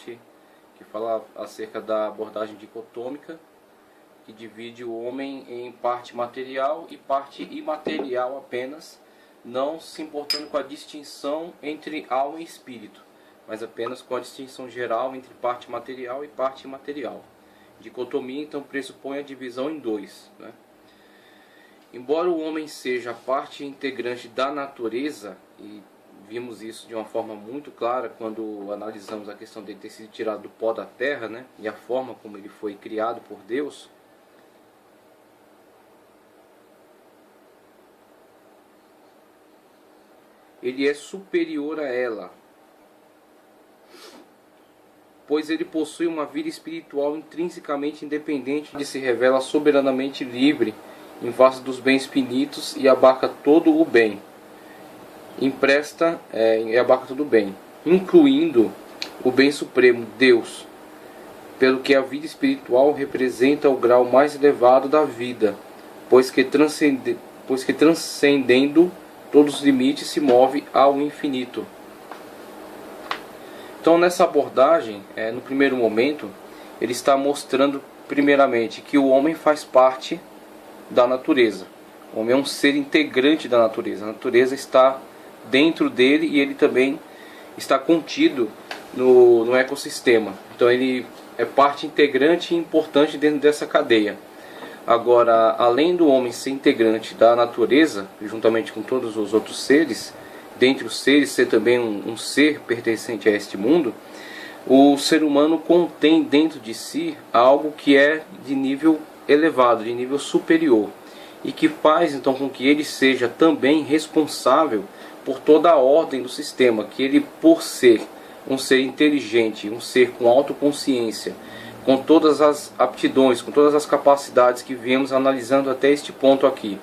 parte que fala acerca da abordagem dicotômica, que divide o homem em parte material e parte imaterial apenas, não se importando com a distinção entre alma e espírito, mas apenas com a distinção geral entre parte material e parte imaterial. Dicotomia, então, pressupõe a divisão em dois, né? Embora o homem seja parte integrante da natureza, e vimos isso de uma forma muito clara quando analisamos a questão dele ter sido tirado do pó da terra, né? E a forma como ele foi criado por Deus, ele é superior a ela, pois ele possui uma vida espiritual intrinsecamente independente e se revela soberanamente livre em face dos bens finitos e abarca todo o bem. Abarca todo o bem, incluindo o bem supremo, Deus, pelo que a vida espiritual representa o grau mais elevado da vida, pois que transcendendo todos os limites se move ao infinito. Então, nessa abordagem, no primeiro momento, ele está mostrando primeiramente que o homem faz parte da natureza. O homem é um ser integrante da natureza. A natureza está dentro dele e ele também está contido no ecossistema. Então ele é parte integrante e importante dentro dessa cadeia. Agora, além do homem ser integrante da natureza, juntamente com todos os outros seres, dentre os seres ser também um ser pertencente a este mundo, o ser humano contém dentro de si algo que é de nível elevado, de nível superior, e que faz então com que ele seja também responsável por toda a ordem do sistema, que ele, por ser um ser inteligente, um ser com autoconsciência, com todas as aptidões, com todas as capacidades que viemos analisando até este ponto aqui,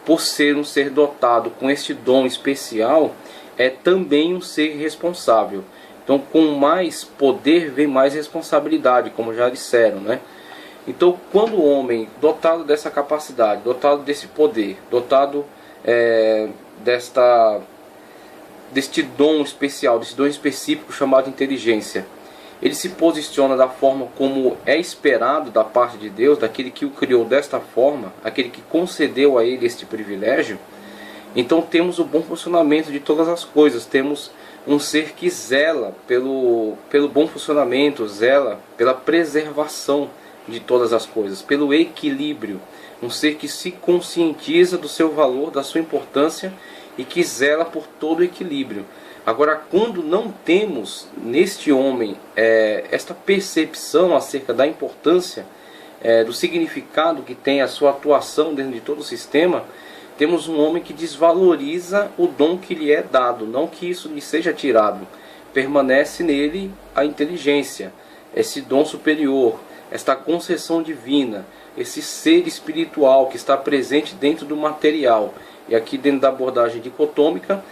por ser um ser dotado com este dom especial, é também um ser responsável. Então, com mais poder vem mais responsabilidade, como já disseram, né? Então, quando o homem, dotado dessa capacidade, dotado desse poder, dotado deste dom especial, desse dom específico chamado inteligência, ele se posiciona da forma como é esperado da parte de Deus, daquele que o criou desta forma, aquele que concedeu a ele este privilégio, então temos o bom funcionamento de todas as coisas, temos um ser que zela pelo bom funcionamento, zela pela preservação de todas as coisas, pelo equilíbrio, um ser que se conscientiza do seu valor, da sua importância e que zela por todo o equilíbrio. Agora, quando não temos neste homem esta percepção acerca da importância, do significado que tem a sua atuação dentro de todo o sistema, temos um homem que desvaloriza o dom que lhe é dado, não que isso lhe seja tirado. Permanece nele a inteligência, esse dom superior, esta concessão divina, esse ser espiritual que está presente dentro do material. E aqui dentro da abordagem dicotômica,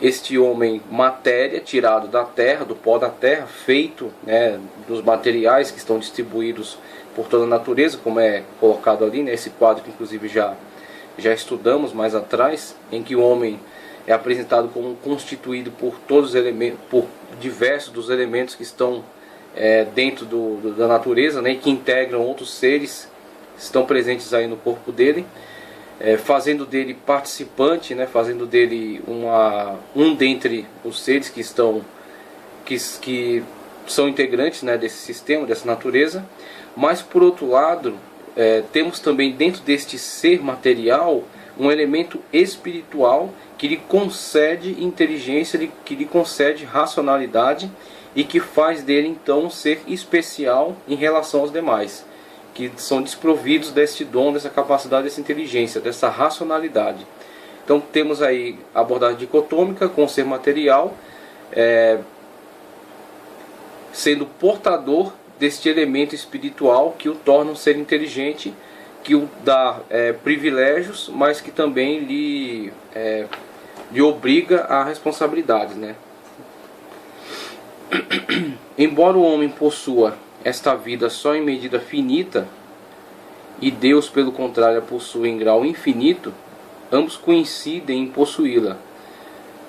este homem matéria, tirado da terra, do pó da terra, feito, né, dos materiais que estão distribuídos por toda a natureza, como é colocado ali, né, esse quadro que inclusive já estudamos mais atrás, em que o homem é apresentado como constituído por todos os elementos, por diversos dos elementos que estão dentro da natureza, né, e que integram outros seres que estão presentes aí no corpo dele, fazendo dele participante, né, fazendo dele um dentre os seres que são integrantes, né, desse sistema, dessa natureza. Mas por outro lado, temos também dentro deste ser material um elemento espiritual que lhe concede inteligência, que lhe concede racionalidade e que faz dele então um ser especial em relação aos demais, que são desprovidos deste dom, dessa capacidade, dessa inteligência, dessa racionalidade. Então temos aí a abordagem dicotômica com o ser material sendo portador deste elemento espiritual que o torna um ser inteligente, que o dá privilégios, mas que também lhe obriga a responsabilidades, né? Embora o homem possua esta vida só em medida finita, e Deus, pelo contrário, a possui em grau infinito, ambos coincidem em possuí-la.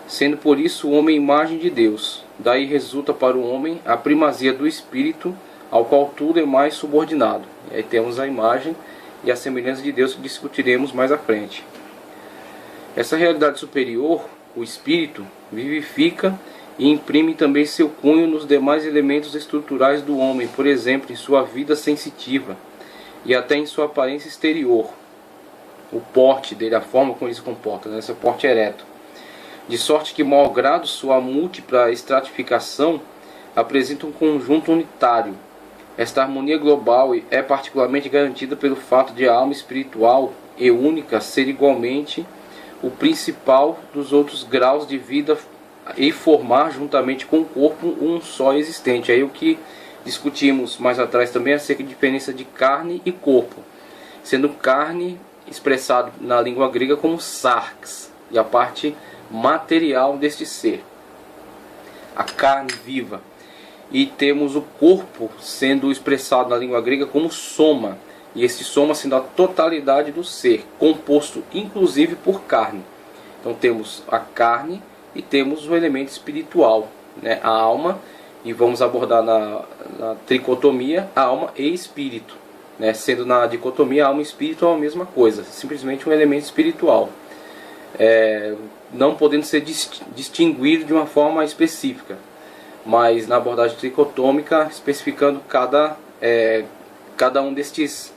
sendo por isso o homem imagem de Deus. Daí resulta para o homem a primazia do Espírito, ao qual tudo é mais subordinado. E aí temos a imagem e a semelhança de Deus, que discutiremos mais à frente. Essa realidade superior, o Espírito, vivifica e imprime também seu cunho nos demais elementos estruturais do homem, por exemplo, em sua vida sensitiva e até em sua aparência exterior, o porte dele, a forma como ele se comporta, né? Seu porte ereto. De sorte que, malgrado sua múltipla estratificação, apresenta um conjunto unitário. Esta harmonia global é particularmente garantida pelo fato de a alma espiritual e única ser igualmente o principal dos outros graus de vida e formar juntamente com o corpo um só existente. Aí o que discutimos mais atrás também é acerca da diferença de carne e corpo, sendo carne expressado na língua grega como sarx, e a parte material deste ser, a carne viva. E temos o corpo sendo expressado na língua grega como soma, e esse soma sendo a totalidade do ser, composto inclusive por carne. Então temos a carne e temos o elemento espiritual, né? A alma, e vamos abordar na tricotomia, alma e espírito, né? Sendo na dicotomia alma e espírito é a mesma coisa, simplesmente um elemento espiritual, não podendo ser distinguido de uma forma específica, mas na abordagem tricotômica especificando cada um destes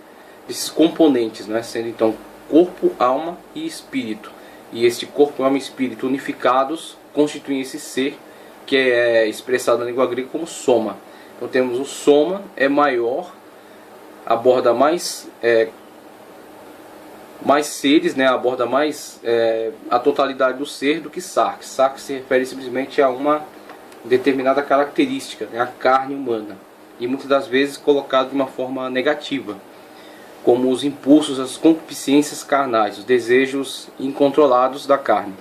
componentes, né? Sendo então corpo, alma e espírito. E este corpo, alma e espírito unificados constituem esse ser, que é expressado na língua grega como soma. Então temos o soma, é maior, aborda mais seres, né? Aborda mais a totalidade do ser do que sarx. Sarx se refere simplesmente a uma determinada característica, né? A carne humana, e muitas das vezes colocado de uma forma negativa, como os impulsos, as concupiscências carnais, os desejos incontrolados da carne.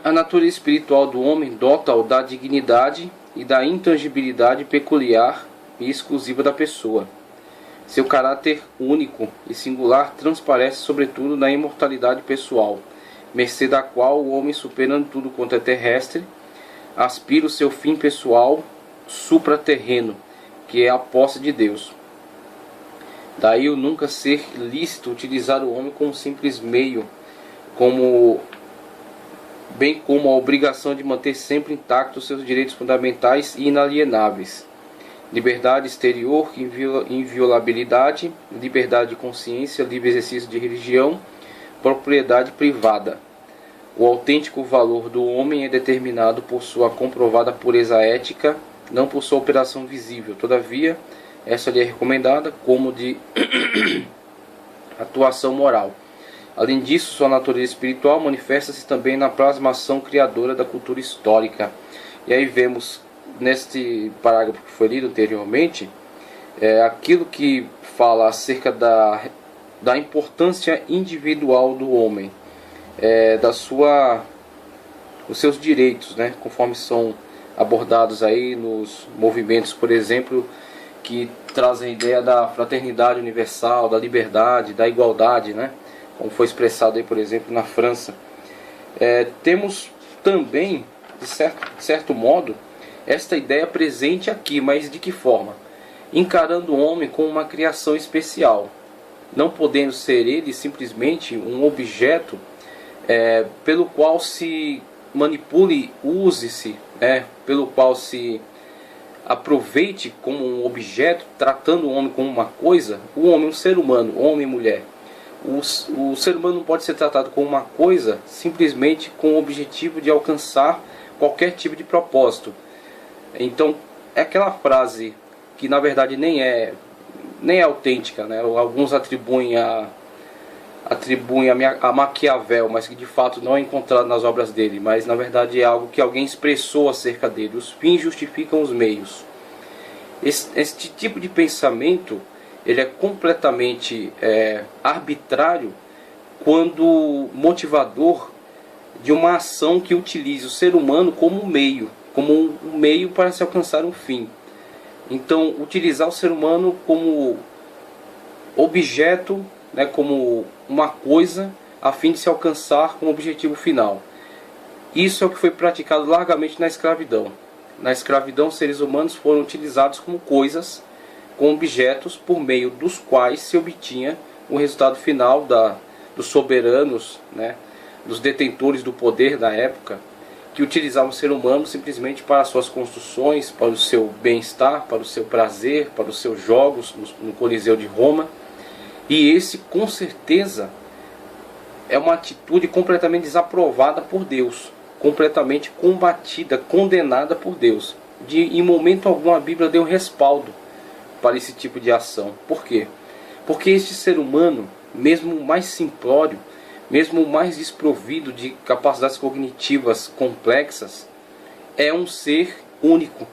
A natureza espiritual do homem dota-o da dignidade e da intangibilidade peculiar e exclusiva da pessoa. Seu caráter único e singular transparece sobretudo na imortalidade pessoal, mercê da qual o homem, superando tudo quanto é terrestre, aspira o seu fim pessoal supraterreno, que é a posse de Deus. Daí o nunca ser lícito utilizar o homem como simples meio, bem como a obrigação de manter sempre intactos seus direitos fundamentais e inalienáveis: liberdade exterior, inviolabilidade, liberdade de consciência, livre exercício de religião, propriedade privada. O autêntico valor do homem é determinado por sua comprovada pureza ética, não por sua operação visível. Todavia, essa lhe é recomendada como de atuação moral. Além disso, sua natureza espiritual manifesta-se também na plasmação criadora da cultura histórica. E aí vemos, neste parágrafo que foi lido anteriormente, aquilo que fala acerca da importância individual do homem, os seus direitos, né, conforme são abordados aí nos movimentos, por exemplo, que trazem a ideia da fraternidade universal, da liberdade, da igualdade, né, como foi expressado aí, por exemplo, na França. Temos também, de certo modo, esta ideia presente aqui, mas de que forma? Encarando o homem como uma criação especial, não podendo ser ele simplesmente um objeto pelo qual se manipule, use-se, pelo qual se aproveite como um objeto, tratando o homem como uma coisa. O homem, um ser humano, homem e mulher. O ser humano não pode ser tratado como uma coisa simplesmente com o objetivo de alcançar qualquer tipo de propósito. Então, é aquela frase que na verdade nem é autêntica, né? Alguns atribuem a Maquiavel, mas que de fato não é encontrado nas obras dele, mas na verdade é algo que alguém expressou acerca dele. Os fins justificam os meios. Este tipo de pensamento, ele é completamente arbitrário quando motivador de uma ação que utilize o ser humano como um meio para se alcançar um fim. Então, utilizar o ser humano como objeto, né, como uma coisa, a fim de se alcançar como objetivo final. Isso é o que foi praticado largamente na escravidão. Na escravidão, os seres humanos foram utilizados como coisas, como objetos, por meio dos quais se obtinha o resultado final dos soberanos, né, dos detentores do poder da época, que utilizavam o ser humano simplesmente para suas construções, para o seu bem-estar, para o seu prazer, para os seus jogos no Coliseu de Roma. E esse, com certeza, é uma atitude completamente desaprovada por Deus, completamente combatida, condenada por Deus. Em momento algum a Bíblia deu respaldo para esse tipo de ação. Por quê? Porque este ser humano, mesmo o mais simplório, mesmo o mais desprovido de capacidades cognitivas complexas, é um ser único,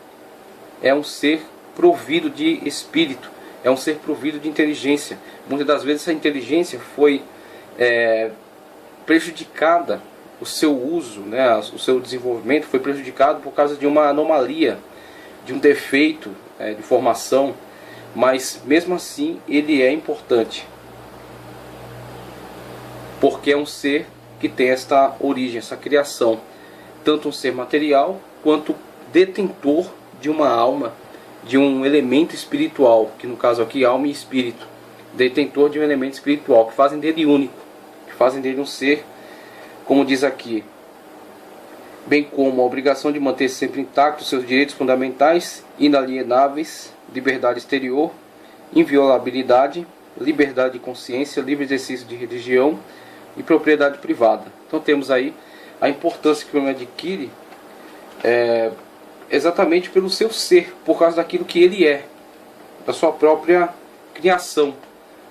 é um ser provido de espírito, é um ser provido de inteligência. Muitas das vezes essa inteligência foi prejudicada, o seu uso, né, o seu desenvolvimento foi prejudicado por causa de uma anomalia, de um defeito de formação, mas mesmo assim ele é importante, porque é um ser que tem esta origem, essa criação, tanto um ser material quanto detentor de uma alma, de um elemento espiritual, que no caso aqui alma e espírito, detentor de um elemento espiritual, que fazem dele único, que fazem dele um ser, como diz aqui, bem como a obrigação de manter sempre intactos seus direitos fundamentais, inalienáveis, liberdade exterior, inviolabilidade, liberdade de consciência, livre exercício de religião e propriedade privada. Então temos aí a importância que o homem adquire exatamente pelo seu ser, por causa daquilo que ele é, da sua própria criação,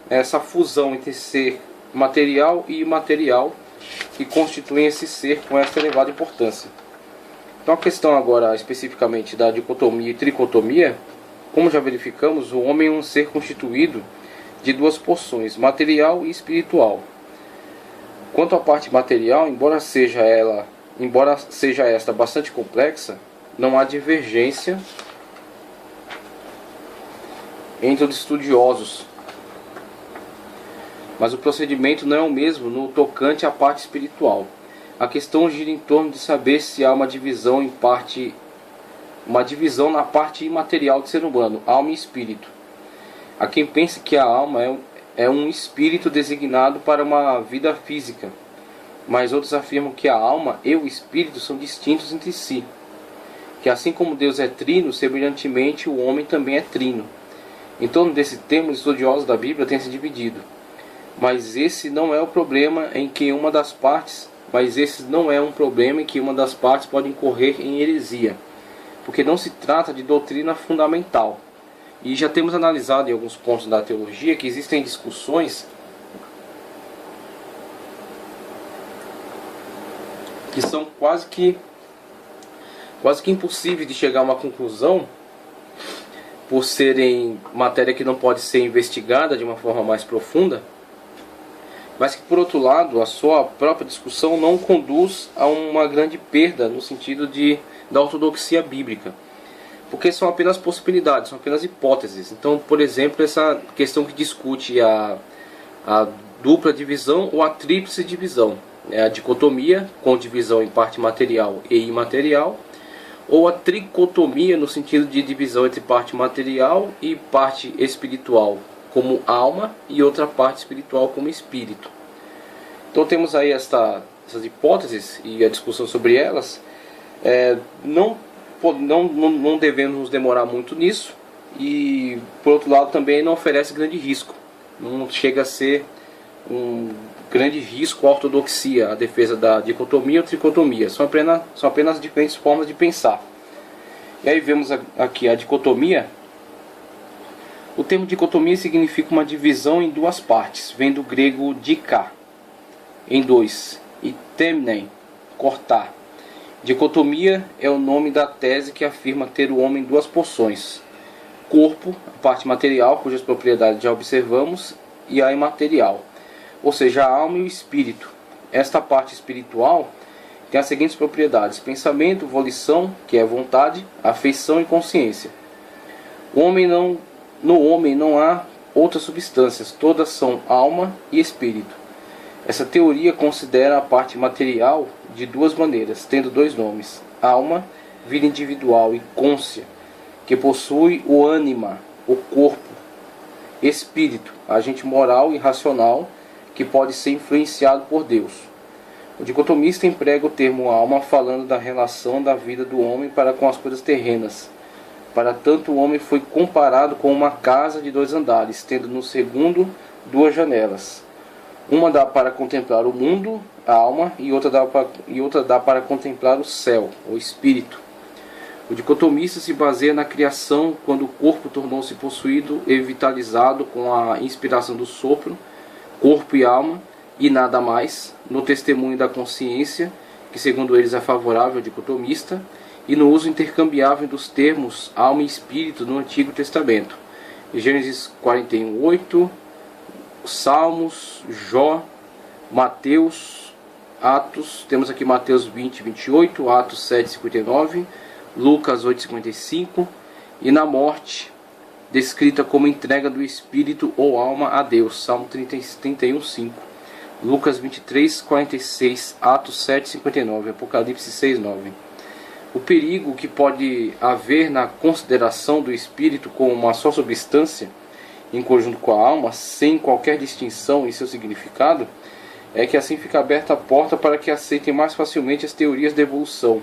essa fusão entre ser material e imaterial que constituem esse ser com essa elevada importância. Então a questão agora especificamente da dicotomia e tricotomia, como já verificamos, o homem é um ser constituído de duas porções, material e espiritual. Quanto à parte material, embora seja esta bastante complexa, não há divergência entre os estudiosos, mas o procedimento não é o mesmo no tocante à parte espiritual. A questão gira em torno de saber se há uma divisão na parte imaterial do ser humano, alma e espírito. Há quem pense que a alma é um espírito designado para uma vida física, mas outros afirmam que a alma e o espírito são distintos entre si, que assim como Deus é trino, semelhantemente o homem também é trino. Em torno desse tema, os estudiosos da Bíblia têm se dividido, mas esse não é um problema em que uma das partes pode incorrer em heresia, porque não se trata de doutrina fundamental. E já temos analisado em alguns pontos da teologia que existem discussões que são quase que impossíveis de chegar a uma conclusão, por serem matéria que não pode ser investigada de uma forma mais profunda, mas que por outro lado a sua própria discussão não conduz a uma grande perda no sentido da ortodoxia bíblica, porque são apenas possibilidades, são apenas hipóteses. Então, por exemplo, essa questão que discute a dupla divisão ou a tríplice divisão, a dicotomia com divisão em parte material e imaterial, ou a tricotomia no sentido de divisão entre parte material e parte espiritual como alma e outra parte espiritual como espírito. Então temos aí essas hipóteses e a discussão sobre elas. Não devemos nos demorar muito nisso, e por outro lado também não oferece grande risco, não chega a ser um grande risco à ortodoxia, a defesa da dicotomia ou tricotomia. São apenas diferentes formas de pensar. E aí vemos aqui a dicotomia. O termo dicotomia significa uma divisão em duas partes, vem do grego dika, em dois, e temnen, cortar. Dicotomia é o nome da tese que afirma ter o homem em duas porções: corpo, a parte material, cujas propriedades já observamos, e a imaterial, ou seja, a alma e o espírito. Esta parte espiritual tem as seguintes propriedades: pensamento, volição, que é vontade, afeição e consciência. No homem não há outras substâncias, todas são alma e espírito. Essa teoria considera a parte material de duas maneiras, tendo dois nomes: alma, vida individual, e cônscia, que possui o ânima, o corpo; espírito, agente moral e racional, que pode ser influenciado por Deus. O dicotomista emprega o termo alma falando da relação da vida do homem para com as coisas terrenas. Para tanto, o homem foi comparado com uma casa de dois andares, tendo no segundo duas janelas. Uma dá para contemplar o mundo, a alma, e outra dá para contemplar o céu, o espírito. O dicotomista se baseia na criação, quando o corpo tornou-se possuído e vitalizado com a inspiração do sopro, corpo e alma, e nada mais, no testemunho da consciência, que segundo eles é favorável ao dicotomista, e no uso intercambiável dos termos alma e espírito no Antigo Testamento. Gênesis 41:8, Salmos, Jó, Mateus, Atos, temos aqui Mateus 20:28, Atos 7:59, Lucas 8:55, e na morte, descrita como entrega do espírito ou alma a Deus, Salmo 31:5, Lucas 23:46, Atos 7:59, Apocalipse 6:9. O perigo que pode haver na consideração do espírito como uma só substância, em conjunto com a alma, sem qualquer distinção em seu significado, é que assim fica aberta a porta para que aceitem mais facilmente as teorias da evolução,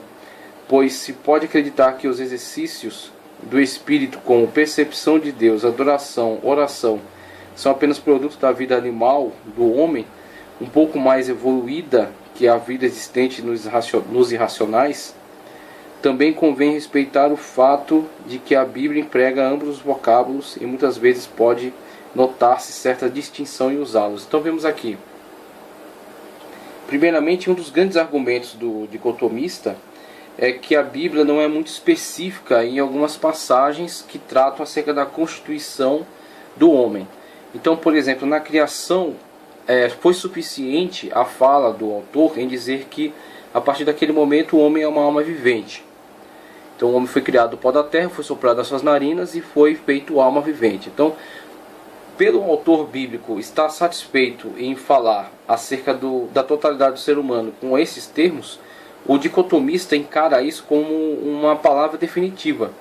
pois se pode acreditar que os exercícios do espírito, como percepção de Deus, adoração, oração, são apenas produto da vida animal do homem, um pouco mais evoluída que a vida existente nos irracionais, também convém respeitar o fato de que a Bíblia emprega ambos os vocábulos e muitas vezes pode notar-se certa distinção em usá-los. Então vemos aqui, primeiramente, um dos grandes argumentos do dicotomista é que a Bíblia não é muito específica em algumas passagens que tratam acerca da constituição do homem. Então, por exemplo, na criação, foi suficiente a fala do autor em dizer que a partir daquele momento o homem é uma alma vivente. Então o homem foi criado do pó da terra, foi soprado nas suas narinas e foi feito alma vivente. Então, pelo autor bíblico estar satisfeito em falar acerca da totalidade do ser humano com esses termos, o dicotomista encara isso como uma palavra definitiva,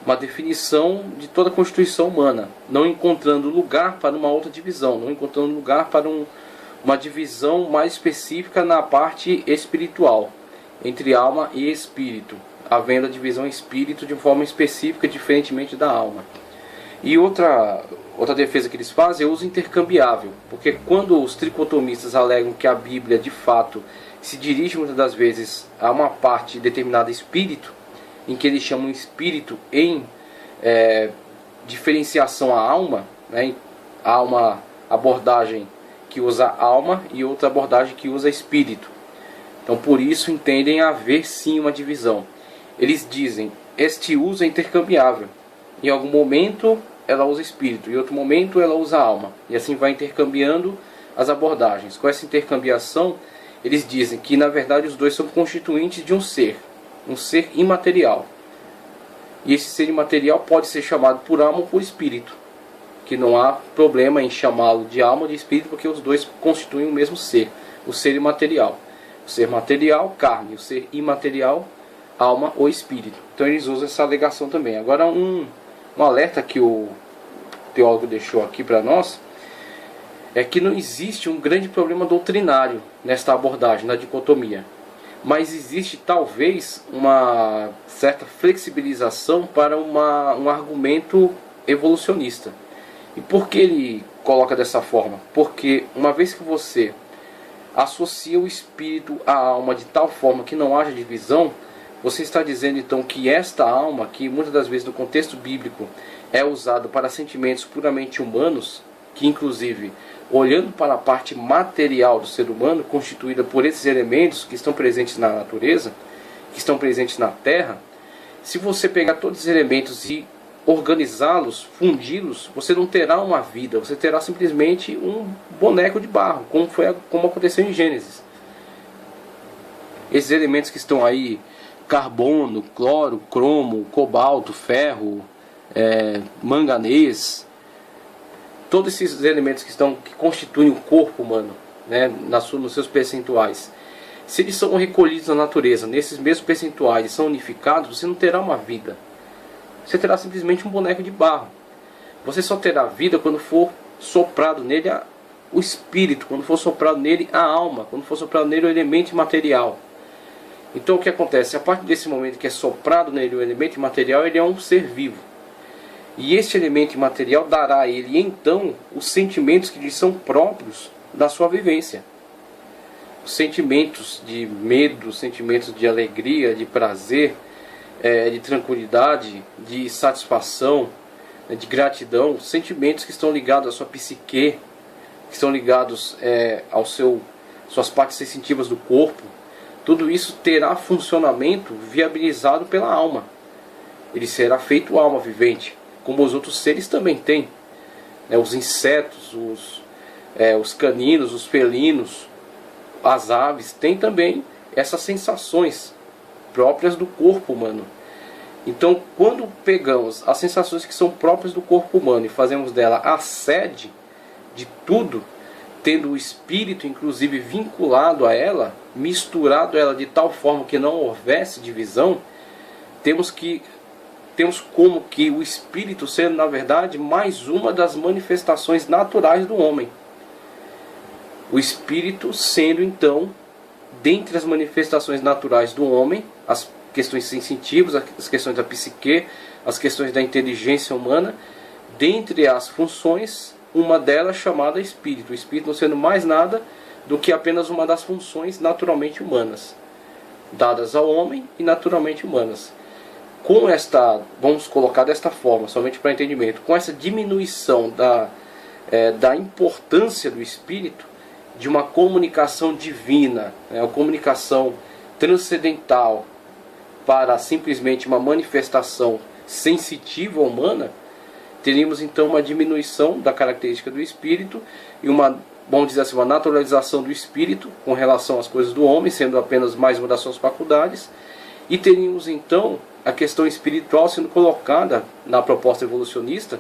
uma definição de toda a constituição humana, não encontrando lugar para uma outra divisão, não encontrando lugar para uma divisão mais específica na parte espiritual, entre alma e espírito, havendo a divisão espírito de forma específica, diferentemente da alma. E outra defesa que eles fazem é o uso intercambiável, porque quando os tricotomistas alegam que a Bíblia de fato se dirige muitas das vezes a uma parte determinada espírito, em que eles chamam espírito em diferenciação à alma, né? Há uma abordagem que usa alma e outra abordagem que usa espírito. Então por isso entendem haver sim uma divisão. Eles dizem, este uso é intercambiável. Em algum momento ela usa espírito, em outro momento ela usa alma. E assim vai intercambiando as abordagens. Com essa intercambiação, eles dizem que na verdade os dois são constituintes de um ser imaterial. E esse ser imaterial pode ser chamado por alma ou por espírito, que não há problema em chamá-lo de alma ou de espírito, porque os dois constituem o mesmo ser, o ser imaterial. O ser material, carne, o ser imaterial, alma ou espírito. Então eles usam essa alegação também. Agora um alerta que o teólogo deixou aqui para nós é que não existe um grande problema doutrinário nesta abordagem, na dicotomia. Mas existe talvez uma certa flexibilização para um argumento evolucionista. E por que ele coloca dessa forma? Porque uma vez que você associa o espírito à alma de tal forma que não haja divisão, você está dizendo então que esta alma, que muitas das vezes no contexto bíblico é usada para sentimentos puramente humanos, que inclusive, olhando para a parte material do ser humano, constituída por esses elementos que estão presentes na natureza, que estão presentes na terra, se você pegar todos esses elementos e organizá-los, fundi-los, você não terá uma vida, você terá simplesmente um boneco de barro, como aconteceu em Gênesis. Esses elementos que estão aí, carbono, cloro, cromo, cobalto, ferro, manganês, todos esses elementos que constituem o corpo humano, né, nos seus percentuais, Se eles são recolhidos na natureza, nesses mesmos percentuais, e são unificados, você não terá uma vida. Você terá simplesmente um boneco de barro. Você só terá vida quando for soprado nele o espírito, quando for soprado nele a alma, quando for soprado nele o elemento imaterial. Então o que acontece? A partir desse momento que é soprado nele o elemento imaterial, ele é um ser vivo. E este elemento imaterial dará a ele então os sentimentos que lhe são próprios da sua vivência. Os sentimentos de medo, sentimentos de alegria, de prazer, de tranquilidade, de satisfação, de gratidão, sentimentos que estão ligados à sua psique, que estão ligados suas partes sensitivas do corpo. Tudo isso terá funcionamento viabilizado pela alma. Ele será feito alma vivente, como os outros seres também têm. Os insetos, os caninos, os felinos, as aves têm também essas sensações próprias do corpo humano. Então, quando pegamos as sensações que são próprias do corpo humano e fazemos dela a sede de tudo, tendo o espírito inclusive vinculado a ela, misturado a ela de tal forma que não houvesse divisão, temos como que o espírito sendo na verdade mais uma das manifestações naturais do homem. O espírito sendo então, dentre as manifestações naturais do homem, as questões sensitivas, as questões da psique, as questões da inteligência humana, dentre as funções, uma delas chamada espírito. O espírito não sendo mais nada do que apenas uma das funções naturalmente humanas, dadas ao homem e naturalmente humanas. Com esta, vamos colocar desta forma, somente para entendimento, com essa diminuição da importância do espírito, de uma comunicação divina, uma comunicação transcendental, para simplesmente uma manifestação sensitiva humana, teríamos então uma diminuição da característica do espírito e vamos dizer assim, uma naturalização do espírito com relação às coisas do homem, sendo apenas mais uma das suas faculdades, e teríamos então a questão espiritual sendo colocada na proposta evolucionista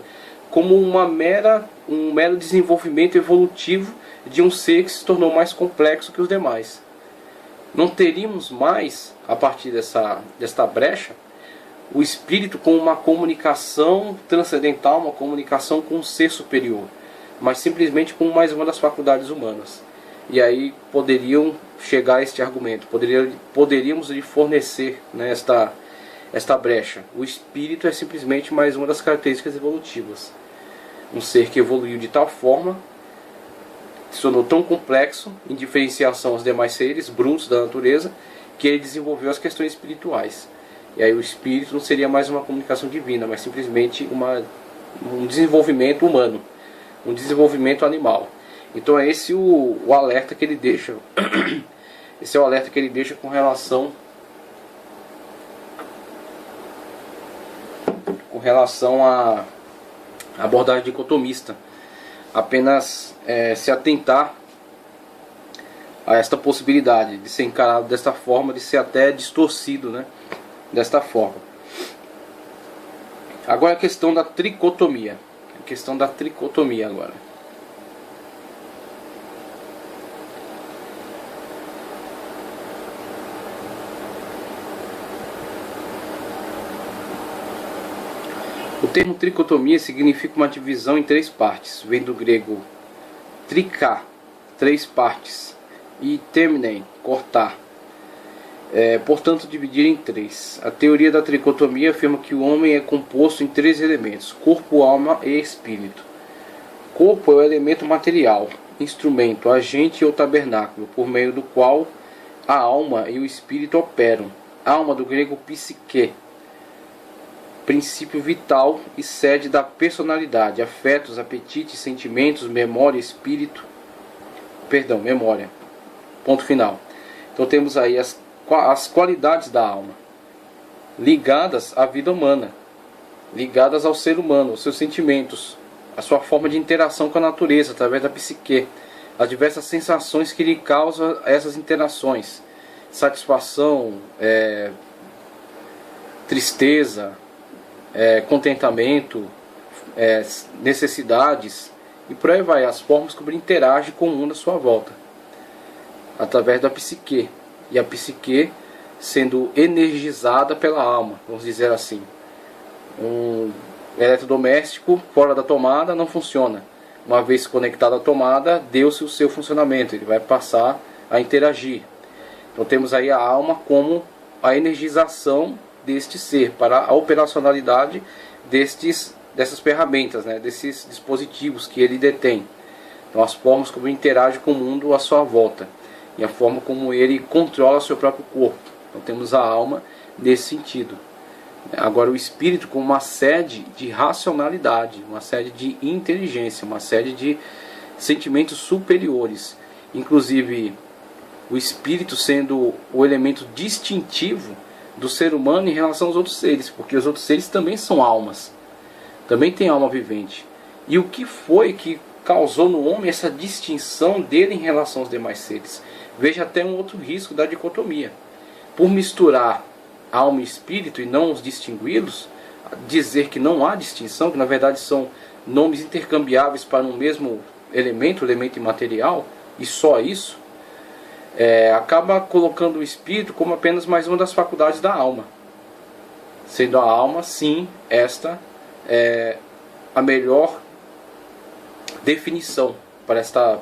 como um mero desenvolvimento evolutivo de um ser que se tornou mais complexo que os demais. Não teríamos mais, a partir desta brecha, o espírito com uma comunicação transcendental, uma comunicação com um ser superior, mas simplesmente com mais uma das faculdades humanas. E aí poderiam chegar a este argumento, poderíamos lhe fornecer, né, esta brecha. O espírito é simplesmente mais uma das características evolutivas. Um ser que evoluiu de tal forma, se tornou tão complexo em diferenciação aos demais seres brutos da natureza, que ele desenvolveu as questões espirituais. E aí o espírito não seria mais uma comunicação divina, mas simplesmente um desenvolvimento humano, um desenvolvimento animal. Então é esse o alerta que ele deixa. Esse é o alerta que ele deixa com relação à abordagem dicotomista. Apenas se atentar a esta possibilidade de ser encarado desta forma, de ser até distorcido, né, desta forma. Agora a questão da tricotomia. A questão da tricotomia agora. O termo tricotomia significa uma divisão em três partes. Vem do grego triká, três partes, e terminem, cortar. Portanto, dividir em três. A teoria da tricotomia afirma que o homem é composto em três elementos: corpo, alma e espírito. Corpo é o elemento material, instrumento, agente ou tabernáculo, por meio do qual a alma e o espírito operam. Alma, do grego psique, princípio vital e sede da personalidade, afetos, apetites, sentimentos, memória, memória. Ponto final. Então temos aí as qualidades da alma, ligadas à vida humana, ligadas ao ser humano, aos seus sentimentos, a sua forma de interação com a natureza, através da psique, as diversas sensações que lhe causam essas interações, satisfação, tristeza, contentamento, necessidades, e por aí vai, as formas como ele interage com o mundo à sua volta, através da psique. e a psique sendo energizada pela alma, vamos dizer assim. Um eletrodoméstico fora da tomada não funciona. Uma vez conectado à tomada, deu-se o seu funcionamento, ele vai passar a interagir. Então temos aí a alma como a energização deste ser, para a operacionalidade dessas ferramentas, né, desses dispositivos que ele detém. Então as formas como ele interage com o mundo à sua volta, e a forma como ele controla seu próprio corpo. Então temos a alma nesse sentido. Agora o espírito como uma sede de racionalidade, uma sede de inteligência, uma sede de sentimentos superiores. Inclusive o espírito sendo o elemento distintivo do ser humano em relação aos outros seres, porque os outros seres também são almas, também tem alma vivente. E o que foi que causou no homem essa distinção dele em relação aos demais seres? Veja até um outro risco da dicotomia. Por misturar alma e espírito e não os distingui-los, dizer que não há distinção, que na verdade são nomes intercambiáveis para um mesmo elemento, elemento imaterial, e só isso, acaba colocando o espírito como apenas mais uma das faculdades da alma. Sendo a alma, sim, esta é a melhor definição para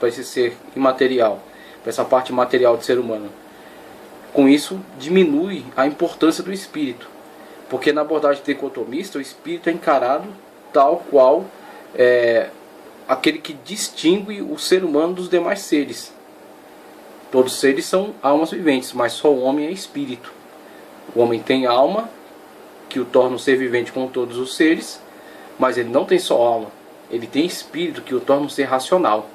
esse ser imaterial, para essa parte material do ser humano. Com isso, diminui a importância do espírito, porque na abordagem dicotomista, o espírito é encarado tal qual aquele que distingue o ser humano dos demais seres. Todos os seres são almas viventes, mas só o homem é espírito. O homem tem alma, que o torna um ser vivente como todos os seres, mas ele não tem só alma, ele tem espírito, que o torna um ser racional.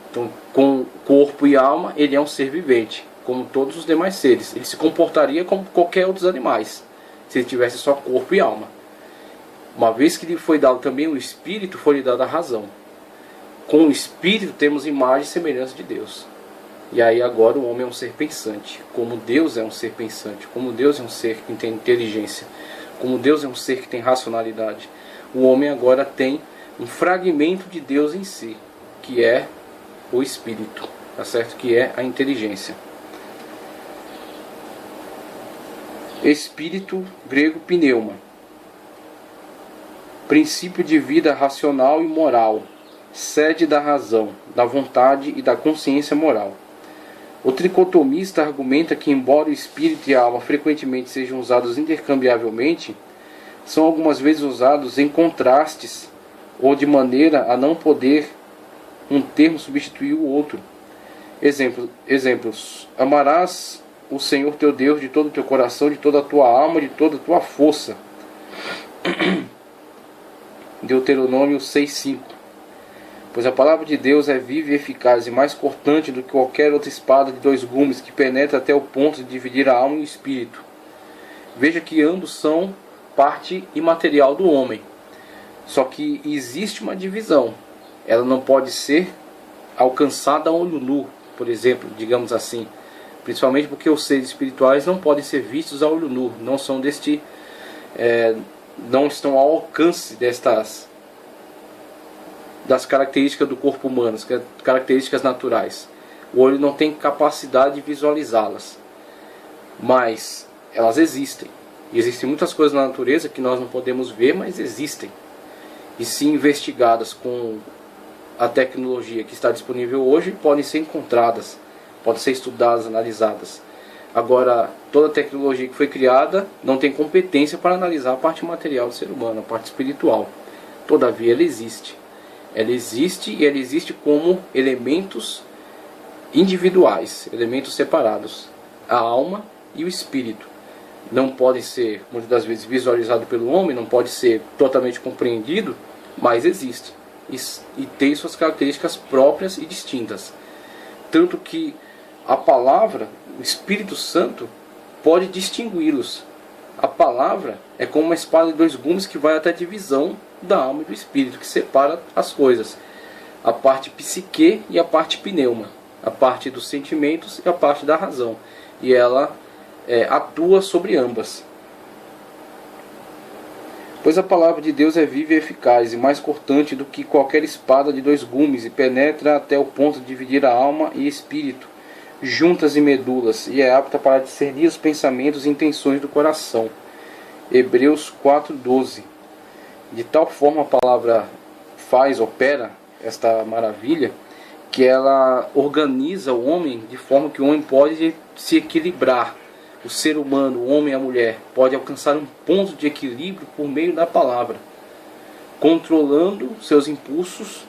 Então, com corpo e alma, ele é um ser vivente, como todos os demais seres. Ele se comportaria como qualquer outros animais, se ele tivesse só corpo e alma. Uma vez que lhe foi dado também o espírito, foi lhe dada a razão. Com o espírito temos imagem e semelhança de Deus. E aí agora o homem é um ser pensante, como Deus é um ser pensante, como Deus é um ser que tem inteligência, como Deus é um ser que tem racionalidade. O homem agora tem um fragmento de Deus em si, que é o espírito, tá certo? Que é a inteligência. Espírito, grego pneuma, princípio de vida racional e moral, sede da razão, da vontade e da consciência moral. O tricotomista argumenta que, embora o espírito e a alma frequentemente sejam usados intercambiavelmente, são algumas vezes usados em contrastes ou de maneira a não poder um termo substituir o outro. Exemplos: amarás o Senhor teu Deus de todo o teu coração, de toda a tua alma, de toda a tua força. Deuteronômio 6:5. Pois a palavra de Deus é viva e eficaz e mais cortante do que qualquer outra espada de dois gumes, que penetra até o ponto de dividir a alma e o espírito. Veja que ambos são parte imaterial do homem. Só que existe uma divisão. Ela não pode ser alcançada a olho nu, por exemplo, digamos assim. Principalmente porque os seres espirituais não podem ser vistos a olho nu. Não são não estão ao alcance das características do corpo humano, características naturais. O olho não tem capacidade de visualizá-las, mas elas existem. E existem muitas coisas na natureza que nós não podemos ver, mas existem. E se investigadas com a tecnologia que está disponível hoje, podem ser encontradas, podem ser estudadas, analisadas. Agora, toda a tecnologia que foi criada não tem competência para analisar a parte material do ser humano, a parte espiritual. Todavia, ela existe. Ela existe, e ela existe como elementos individuais, elementos separados. A alma e o espírito não podem ser, muitas das vezes, visualizados pelo homem, não pode ser totalmente compreendido, mas existe. E tem suas características próprias e distintas. Tanto que a palavra, o Espírito Santo, pode distingui-los. A palavra é como uma espada de dois gumes que vai até a divisão da alma e do espírito, que separa as coisas. A parte psique e a parte pneuma. A parte dos sentimentos e a parte da razão. E ela atua sobre ambas. Pois a palavra de Deus é viva e eficaz, e mais cortante do que qualquer espada de dois gumes, e penetra até o ponto de dividir a alma e espírito, juntas e medulas, e é apta para discernir os pensamentos e intenções do coração. Hebreus 4:12. De tal forma a palavra opera esta maravilha, que ela organiza o homem de forma que o homem pode se equilibrar. O ser humano, o homem e a mulher, pode alcançar um ponto de equilíbrio por meio da palavra, controlando seus impulsos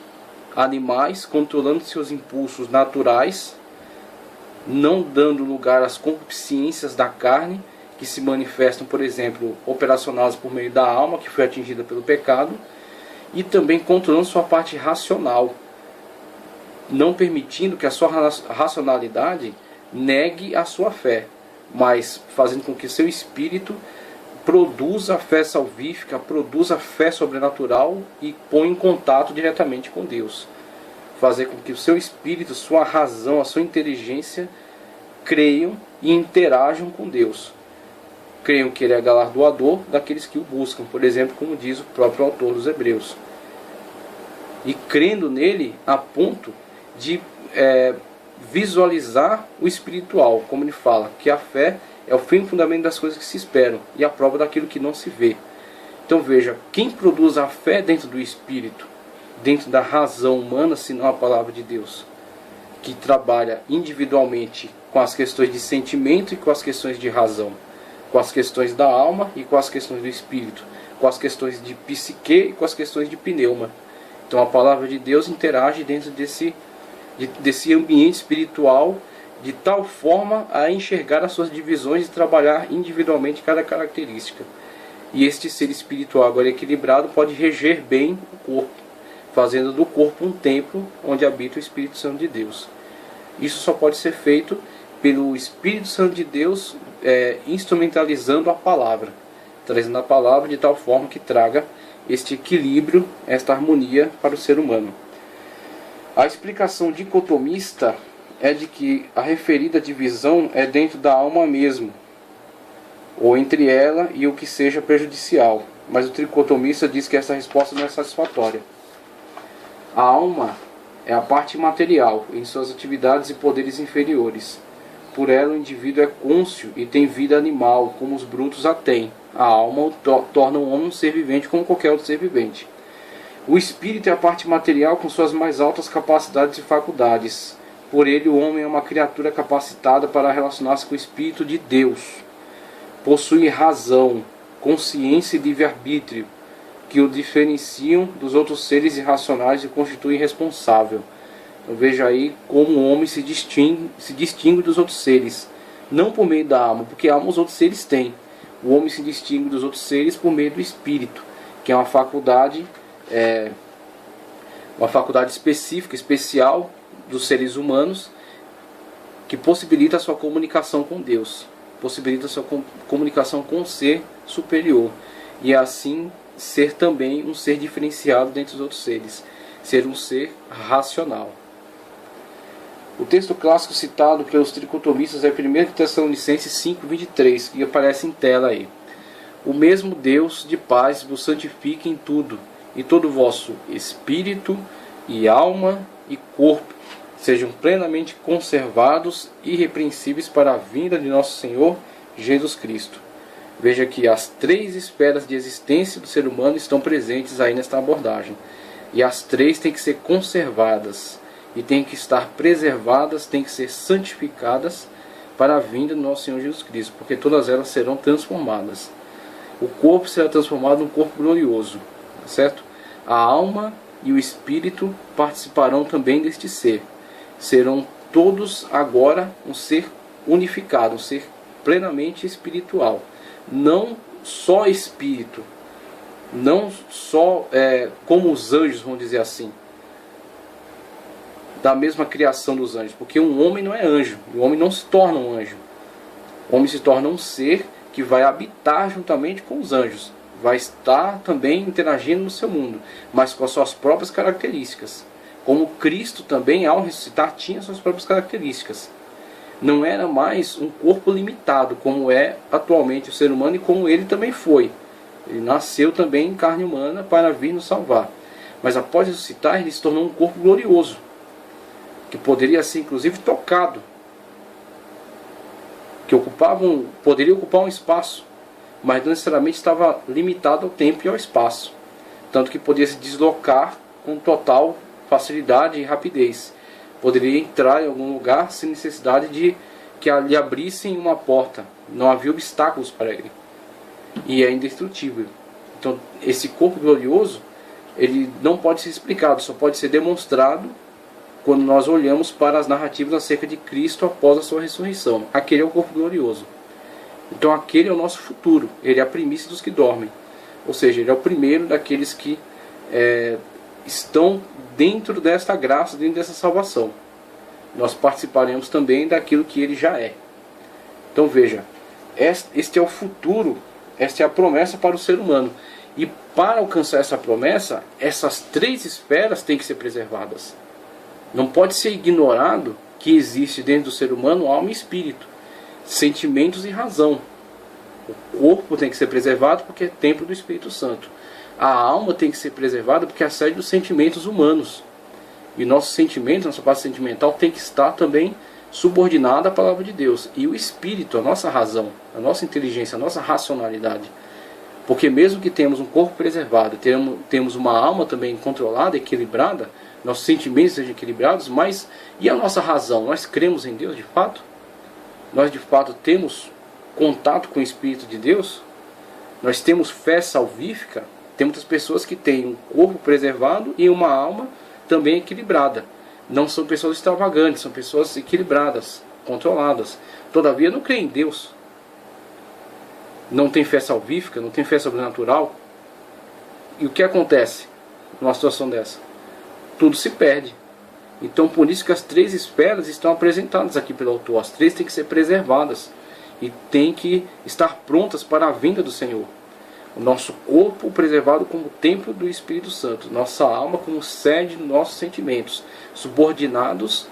animais, controlando seus impulsos naturais, não dando lugar às concupiscências da carne, que se manifestam, por exemplo, operacionadas por meio da alma, que foi atingida pelo pecado, e também controlando sua parte racional, não permitindo que a sua racionalidade negue a sua fé, mas fazendo com que seu espírito produza a fé salvífica, produza a fé sobrenatural e põe em contato diretamente com Deus. Fazer com que o seu espírito, sua razão, a sua inteligência creiam e interajam com Deus. Creiam que Ele é galardoador daqueles que o buscam, por exemplo, como diz o próprio autor dos Hebreus. E crendo nele a ponto de visualizar o espiritual, como ele fala, que a fé é o fim e fundamento das coisas que se esperam e a prova daquilo que não se vê. Então veja, quem produz a fé dentro do espírito, dentro da razão humana, senão a palavra de Deus, que trabalha individualmente com as questões de sentimento e com as questões de razão, com as questões da alma e com as questões do espírito, com as questões de psique e com as questões de pneuma. Então a palavra de Deus interage dentro desse ambiente espiritual de tal forma a enxergar as suas divisões e trabalhar individualmente cada característica. E este ser espiritual agora equilibrado pode reger bem o corpo, fazendo do corpo um templo onde habita o Espírito Santo de Deus. Isso só pode ser feito pelo Espírito Santo de Deus instrumentalizando a palavra, trazendo a palavra de tal forma que traga este equilíbrio, esta harmonia para o ser humano. A explicação dicotomista é de que a referida divisão é dentro da alma mesmo, ou entre ela e o que seja prejudicial, mas o tricotomista diz que essa resposta não é satisfatória. A alma é a parte material em suas atividades e poderes inferiores. Por ela o indivíduo é cônscio e tem vida animal, como os brutos a têm. A alma torna o homem um ser vivente como qualquer outro ser vivente. O espírito é a parte material com suas mais altas capacidades e faculdades. Por ele o homem é uma criatura capacitada para relacionar-se com o Espírito de Deus. Possui razão, consciência e livre-arbítrio, que o diferenciam dos outros seres irracionais e o constituem responsável. Então veja aí como o homem se distingue dos outros seres. Não por meio da alma, porque a alma os outros seres têm. O homem se distingue dos outros seres por meio do Espírito, que é uma faculdade específica, especial dos seres humanos, que possibilita a sua comunicação com Deus, possibilita a sua comunicação com o ser superior, e assim ser também um ser diferenciado dentre os outros seres, ser um ser racional. O texto clássico citado pelos tricotomistas é 1 Tessalonicenses 5:23, que aparece em tela aí. O mesmo Deus de paz vos santifique em tudo, e todo o vosso espírito e alma e corpo sejam plenamente conservados e irrepreensíveis para a vinda de nosso Senhor Jesus Cristo. Veja que as 3 esferas de existência do ser humano estão presentes aí nesta abordagem. E as 3 têm que ser conservadas, e têm que estar preservadas, têm que ser santificadas para a vinda do nosso Senhor Jesus Cristo, porque todas elas serão transformadas. O corpo será transformado num corpo glorioso, certo? A alma e o espírito participarão também deste ser. Serão todos agora um ser unificado, um ser plenamente espiritual. Não só espírito, não só como os anjos, vamos dizer assim, da mesma criação dos anjos, porque um homem não é anjo, o homem não se torna um anjo. O homem se torna um ser que vai habitar juntamente com os anjos, vai estar também interagindo no seu mundo, mas com as suas próprias características. Como Cristo também, ao ressuscitar, tinha suas próprias características. Não era mais um corpo limitado, como é atualmente o ser humano e como ele também foi. Ele nasceu também em carne humana para vir nos salvar. Mas após ressuscitar, ele se tornou um corpo glorioso, que poderia ser inclusive tocado que poderia ocupar um espaço, mas não necessariamente estava limitado ao tempo e ao espaço, tanto que podia se deslocar com total facilidade e rapidez. Poderia entrar em algum lugar sem necessidade de que lhe abrissem uma porta. Não havia obstáculos para ele. E é indestrutível. Então, esse corpo glorioso, ele não pode ser explicado, só pode ser demonstrado quando nós olhamos para as narrativas acerca de Cristo após a sua ressurreição. Aquele é o corpo glorioso. Então, aquele é o nosso futuro. Ele é a primícia dos que dormem. Ou seja, ele é o primeiro daqueles que estão dentro desta graça, dentro dessa salvação. Nós participaremos também daquilo que ele já é. Então veja, este é o futuro, esta é a promessa para o ser humano. E para alcançar essa promessa, essas três esferas têm que ser preservadas. Não pode ser ignorado que existe dentro do ser humano alma e espírito, sentimentos e razão. O corpo tem que ser preservado porque é templo do Espírito Santo. A alma tem que ser preservada porque é a sede dos sentimentos humanos. E nossos sentimentos, nossa parte sentimental tem que estar também subordinada à palavra de Deus. E o espírito, a nossa razão, a nossa inteligência, a nossa racionalidade. Porque mesmo que temos um corpo preservado, temos uma alma também controlada, equilibrada, nossos sentimentos sejam equilibrados, mas e a nossa razão? Nós cremos em Deus de fato? Nós de fato temos contato com o Espírito de Deus? Nós temos fé salvífica? Tem muitas pessoas que têm um corpo preservado e uma alma também equilibrada. Não são pessoas extravagantes, são pessoas equilibradas, controladas. Todavia não creem em Deus. Não tem fé salvífica, não tem fé sobrenatural. E o que acontece numa situação dessa? Tudo se perde. Então por isso que as três esferas estão apresentadas aqui pelo autor. As três têm que ser preservadas e têm que estar prontas para a vinda do Senhor. O nosso corpo preservado como templo do Espírito Santo. Nossa alma como sede dos nossos sentimentos, subordinados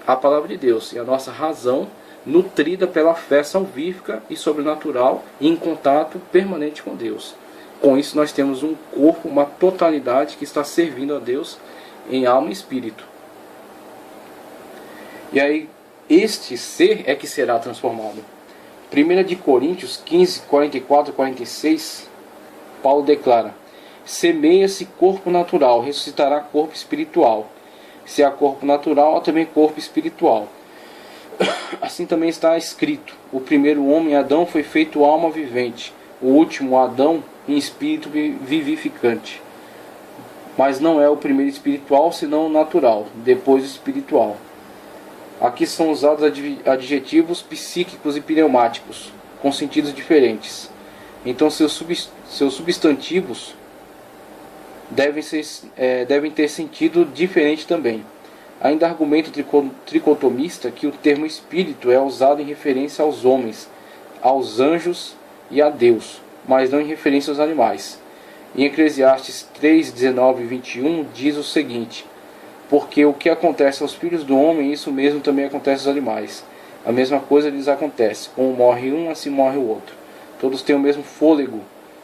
à palavra de Deus. E a nossa razão nutrida pela fé salvífica e sobrenatural e em contato permanente com Deus. Com isso nós temos um corpo, uma totalidade que está servindo a Deus em alma e espírito. E aí este ser é que será transformado. 1 Coríntios 15, 44 e 46, Paulo declara: semeia-se corpo natural, ressuscitará corpo espiritual. Se há corpo natural, há também corpo espiritual. Assim também está escrito: o primeiro homem, Adão, foi feito alma vivente, o último, Adão, em espírito vivificante. Mas não é o primeiro espiritual, senão o natural, depois o espiritual. Aqui são usados adjetivos psíquicos e pneumáticos, com sentidos diferentes. Então seus substantivos devem ter sentido diferente também. Ainda argumenta o tricotomista que o termo espírito é usado em referência aos homens, aos anjos e a Deus, mas não em referência aos animais. Em Eclesiastes 3, 19 e 21 diz o seguinte: porque o que acontece aos filhos do homem, isso mesmo também acontece aos animais. A mesma coisa lhes acontece, como morre um, assim morre o outro. Todos têm o mesmo fôlego,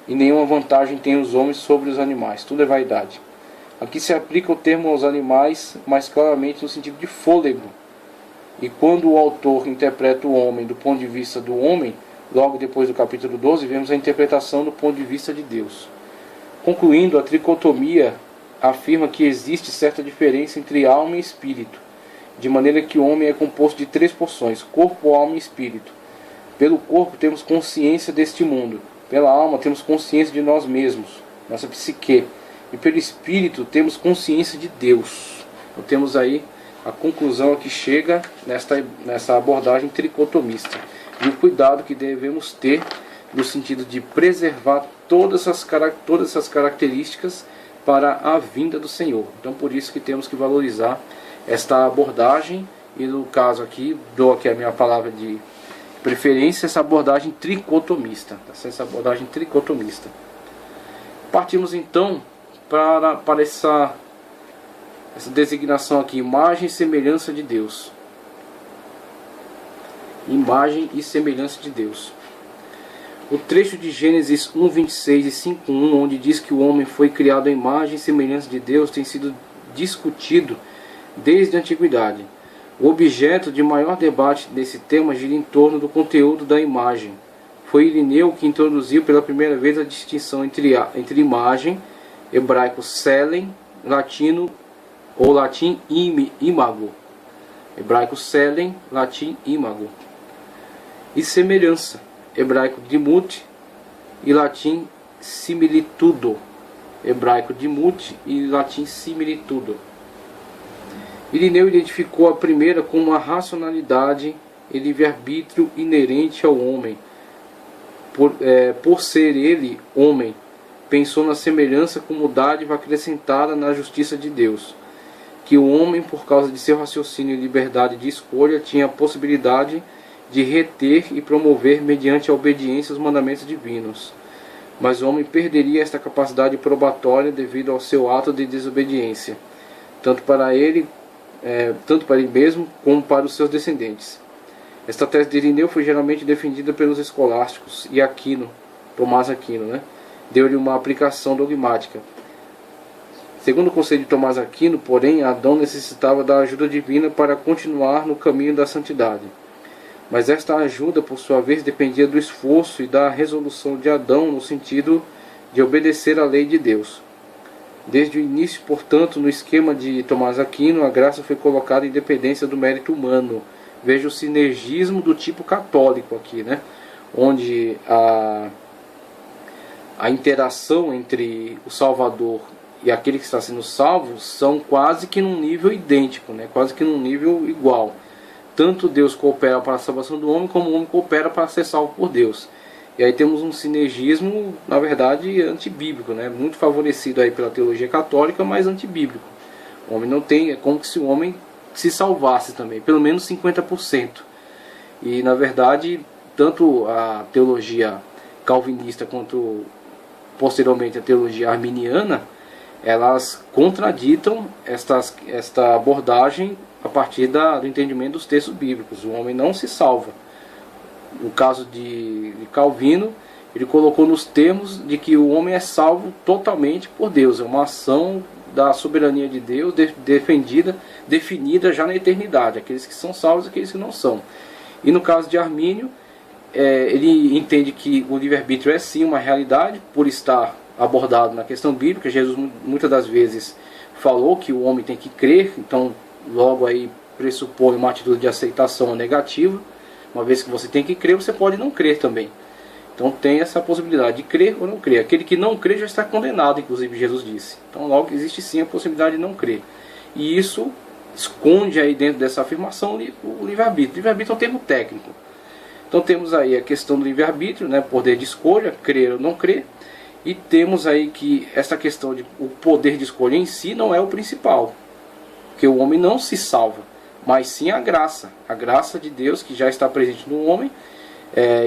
e nenhuma vantagem têm os homens sobre os animais. Tudo é vaidade. Aqui se aplica o termo aos animais, mas claramente no sentido de fôlego. E quando o autor interpreta o homem do ponto de vista do homem, logo depois do capítulo 12, vemos a interpretação do ponto de vista de Deus. Concluindo, a tricotomia afirma que existe certa diferença entre alma e espírito, de maneira que o homem é composto de três porções: corpo, alma e espírito. Pelo corpo temos consciência deste mundo, pela alma temos consciência de nós mesmos, nossa psique, e pelo espírito temos consciência de Deus. Então temos aí a conclusão a que chega nessa abordagem tricotomista, e o cuidado que devemos ter no sentido de preservar todas essas características para a vinda do Senhor. Então por isso que temos que valorizar esta abordagem, e no caso aqui dou aqui a minha palavra de preferência, essa abordagem tricotomista. Essa abordagem tricotomista. Partimos então para essa designação aqui: imagem e semelhança de Deus. Imagem e semelhança de Deus. O trecho de Gênesis 1, 26 e 5, 1, onde diz que o homem foi criado à imagem e semelhança de Deus, tem sido discutido desde a antiguidade. O objeto de maior debate desse tema gira em torno do conteúdo da imagem. Foi Irineu que introduziu pela primeira vez a distinção entre imagem, hebraico selen, latino ou latim imago, hebraico selen, latim imago, e semelhança, hebraico dimut e latim similitudo, hebraico dimut e latim similitudo. Irineu identificou a primeira como uma racionalidade e livre-arbítrio inerente ao homem. Por ser ele homem, pensou na semelhança como dádiva acrescentada na justiça de Deus, que o homem, por causa de seu raciocínio e liberdade de escolha, tinha a possibilidade de reter e promover mediante a obediência os mandamentos divinos. Mas o homem perderia esta capacidade probatória devido ao seu ato de desobediência, tanto para ele mesmo como para os seus descendentes. Esta tese de Irineu foi geralmente defendida pelos escolásticos e Tomás Aquino, deu-lhe uma aplicação dogmática. Segundo o conceito de Tomás Aquino, porém, Adão necessitava da ajuda divina para continuar no caminho da santidade. Mas esta ajuda, por sua vez, dependia do esforço e da resolução de Adão no sentido de obedecer à lei de Deus. Desde o início, portanto, no esquema de Tomás Aquino, a graça foi colocada em dependência do mérito humano. Veja o sinergismo do tipo católico aqui, onde a interação entre o Salvador e aquele que está sendo salvo são quase que num nível idêntico, quase que num nível igual. Tanto Deus coopera para a salvação do homem, como o homem coopera para ser salvo por Deus. E aí temos um sinergismo, na verdade, antibíblico, muito favorecido aí pela teologia católica, mas antibíblico. O homem não tem, é como se o homem se salvasse também, pelo menos 50%. E, na verdade, tanto a teologia calvinista quanto, posteriormente, a teologia arminiana, elas contraditam esta abordagem a partir do entendimento dos textos bíblicos. O homem não se salva. No caso de Calvino, ele colocou nos termos de que o homem é salvo totalmente por Deus. É uma ação da soberania de Deus definida já na eternidade. Aqueles que são salvos e aqueles que não são. E no caso de Armínio, ele entende que o livre-arbítrio é sim uma realidade, por estar abordado na questão bíblica. Jesus muitas das vezes falou que o homem tem que crer, então logo aí pressupõe uma atitude de aceitação negativa. Uma vez que você tem que crer, você pode não crer também. Então tem essa possibilidade de crer ou não crer. Aquele que não crê já está condenado, inclusive Jesus disse. Então logo existe sim a possibilidade de não crer. E isso esconde aí dentro dessa afirmação o livre-arbítrio. Livre-arbítrio é um termo técnico. Então temos aí a questão do livre-arbítrio, poder de escolha, crer ou não crer. E temos aí que essa questão de o poder de escolha em si não é o principal. Porque o homem não se salva, mas sim a graça de Deus que já está presente no homem,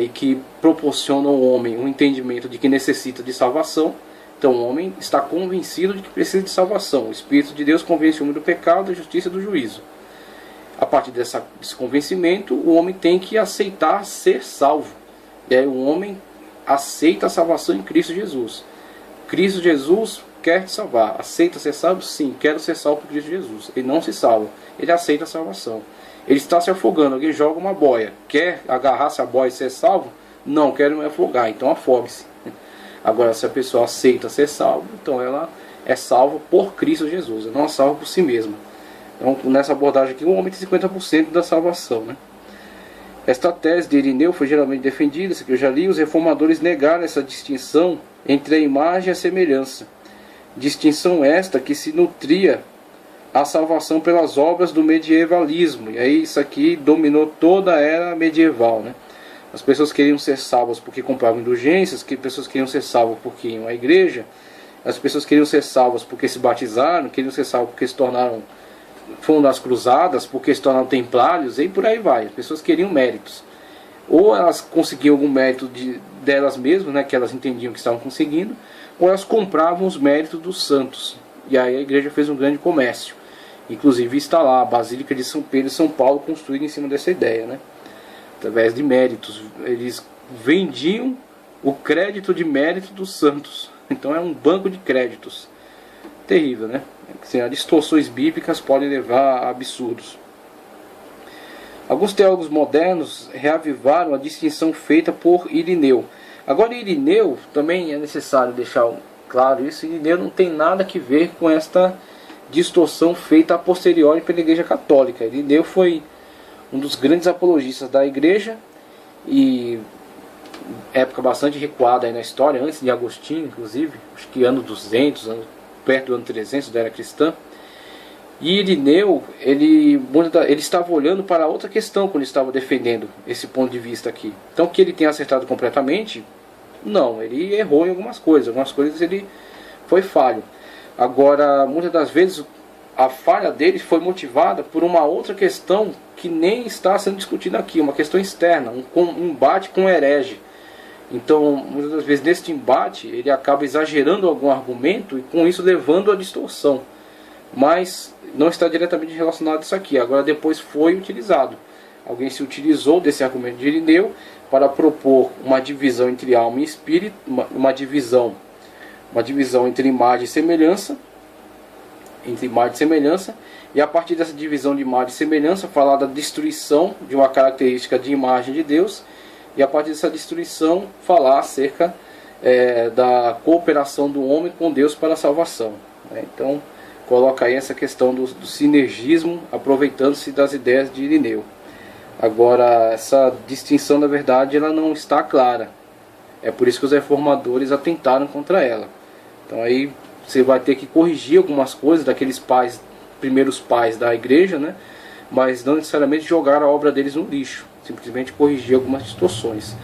e que proporciona ao homem um entendimento de que necessita de salvação. Então o homem está convencido de que precisa de salvação. O Espírito de Deus convence o homem do pecado, da justiça e do juízo. A partir desse convencimento, o homem tem que aceitar ser salvo. E aí o homem aceita a salvação em Cristo Jesus. Cristo Jesus quer te salvar. Aceita ser salvo? Sim, quero ser salvo por Cristo Jesus. Ele não se salva, ele aceita a salvação. Ele está se afogando, alguém joga uma boia. Quer agarrar-se a boia e ser salvo? Não, quero me afogar, então afogue-se. Agora, se a pessoa aceita ser salvo, então ela é salva por Cristo Jesus, ela não é salva por si mesma. Então, nessa abordagem aqui, o homem tem 50% da salvação. Esta tese de Irineu foi geralmente defendida, isso que eu já li. Os reformadores negaram essa distinção entre a imagem e a semelhança. Distinção esta que se nutria a salvação pelas obras do medievalismo. E aí isso aqui dominou toda a era medieval. As pessoas queriam ser salvas porque compravam indulgências, as pessoas queriam ser salvas porque iam à igreja, as pessoas queriam ser salvas porque se batizaram, queriam ser salvas porque foram das cruzadas, porque se tornaram templários, e por aí vai. As pessoas queriam méritos. Ou elas conseguiam algum mérito delas mesmas, que elas entendiam que estavam conseguindo, ou elas compravam os méritos dos santos. E aí a igreja fez um grande comércio. Inclusive está lá a Basílica de São Pedro e São Paulo, construída em cima dessa ideia, através de méritos. Eles vendiam o crédito de mérito dos santos. Então é um banco de créditos. Terrível, As distorções bíblicas podem levar a absurdos. Alguns teólogos modernos reavivaram a distinção feita por Irineu. Agora, Irineu, também é necessário deixar claro isso, Irineu não tem nada a ver com esta distorção feita a posteriori pela Igreja Católica. Irineu foi um dos grandes apologistas da Igreja, e época bastante recuada aí na história, antes de Agostinho, inclusive, acho que ano 200, perto do ano 300 da era cristã. E Irineu, ele estava olhando para outra questão quando ele estava defendendo esse ponto de vista aqui. Então, que ele tenha acertado completamente, não, ele errou em algumas coisas ele foi falho. Agora, muitas das vezes, a falha dele foi motivada por uma outra questão que nem está sendo discutida aqui, uma questão externa, um embate com o herege. Então, muitas das vezes, nesse embate, ele acaba exagerando algum argumento e com isso levando à distorção. Mas não está diretamente relacionado a isso aqui. Agora, depois foi utilizado. Alguém se utilizou desse argumento de Irineu para propor uma divisão entre alma e espírito, uma divisão entre imagem e semelhança, e a partir dessa divisão de imagem e semelhança, falar da destruição de uma característica de imagem de Deus, e a partir dessa destruição, falar acerca da cooperação do homem com Deus para a salvação. Então, coloca aí essa questão do sinergismo, aproveitando-se das ideias de Irineu. Agora, essa distinção, na verdade, ela não está clara. É por isso que os reformadores atentaram contra ela. Então aí você vai ter que corrigir algumas coisas daqueles primeiros pais da igreja, né? Mas não necessariamente jogar a obra deles no lixo. Simplesmente corrigir algumas distorções.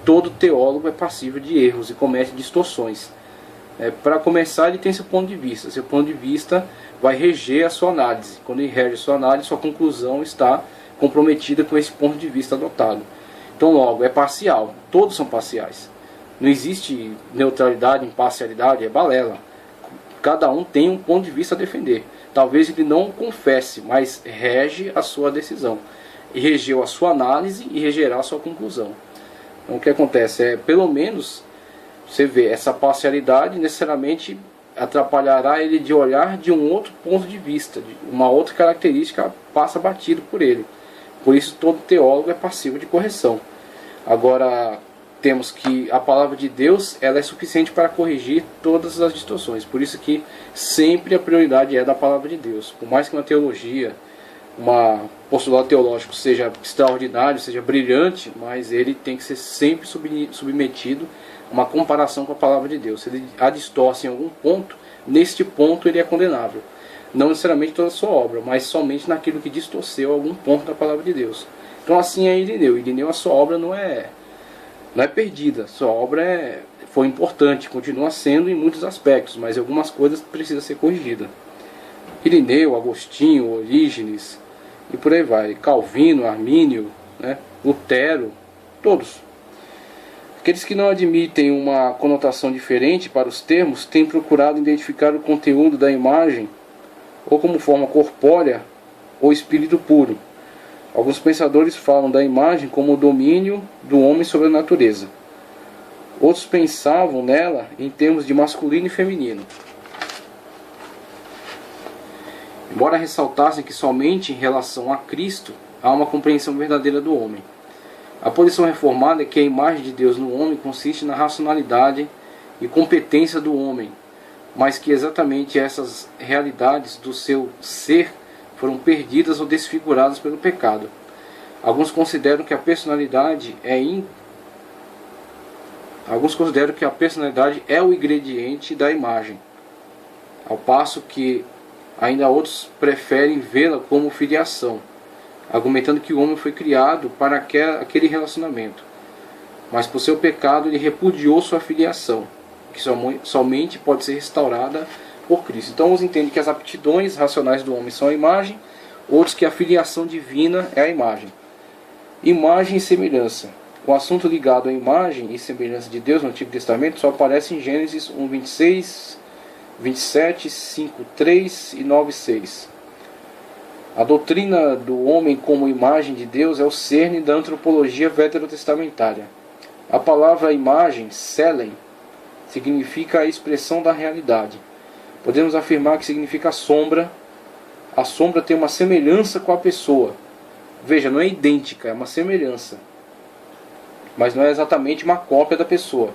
Todo teólogo é passível de erros e comete distorções. Para começar, ele tem seu ponto de vista. Seu ponto de vista vai reger a sua análise. Quando ele rege a sua análise, sua conclusão está comprometida com esse ponto de vista adotado. Então, logo, é parcial. Todos são parciais. Não existe neutralidade, imparcialidade, é balela. Cada um tem um ponto de vista a defender. Talvez ele não confesse, mas rege a sua decisão. E regeu a sua análise e regerá a sua conclusão. Então, o que acontece pelo menos, você vê, essa parcialidade necessariamente atrapalhará ele de olhar de um outro ponto de vista, de uma outra característica passa batido por ele. Por isso todo teólogo é passivo de correção. Agora, temos que a palavra de Deus ela é suficiente para corrigir todas as distorções. Por isso que sempre a prioridade é da palavra de Deus. Por mais que uma teologia, um postulado teológico seja extraordinário, seja brilhante, mas ele tem que ser sempre submetido a uma comparação com a palavra de Deus. Se ele a distorce em algum ponto, neste ponto ele é condenável. Não necessariamente toda a sua obra, mas somente naquilo que distorceu algum ponto da palavra de Deus. Então assim é Irineu. Irineu, a sua obra não é perdida. Sua obra foi importante, continua sendo em muitos aspectos, mas algumas coisas precisam ser corrigidas. Irineu, Agostinho, Orígenes, e por aí vai. Calvino, Armínio, Lutero, todos. Aqueles que não admitem uma conotação diferente para os termos têm procurado identificar o conteúdo da imagem ou como forma corpórea ou espírito puro. Alguns pensadores falam da imagem como o domínio do homem sobre a natureza. Outros pensavam nela em termos de masculino e feminino. Embora ressaltassem que somente em relação a Cristo há uma compreensão verdadeira do homem. A posição reformada é que a imagem de Deus no homem consiste na racionalidade e competência do homem, mas que exatamente essas realidades do seu ser foram perdidas ou desfiguradas pelo pecado. Alguns consideram que a personalidade é o ingrediente da imagem, ao passo que ainda outros preferem vê-la como filiação, argumentando que o homem foi criado para aquele relacionamento, mas por seu pecado ele repudiou sua filiação, que somente pode ser restaurada por Cristo. Então uns entendem que as aptidões racionais do homem são a imagem, outros que a filiação divina é a imagem. Imagem e semelhança. O assunto ligado à imagem e semelhança de Deus no Antigo Testamento só aparece em Gênesis 1:26, 27, 5:3 e 9:6. A doutrina do homem como imagem de Deus é o cerne da antropologia veterotestamentária. A palavra imagem, selen, significa a expressão da realidade. Podemos afirmar que significa sombra. A sombra tem uma semelhança com a pessoa. Veja, não é idêntica, é uma semelhança, mas não é exatamente uma cópia da pessoa.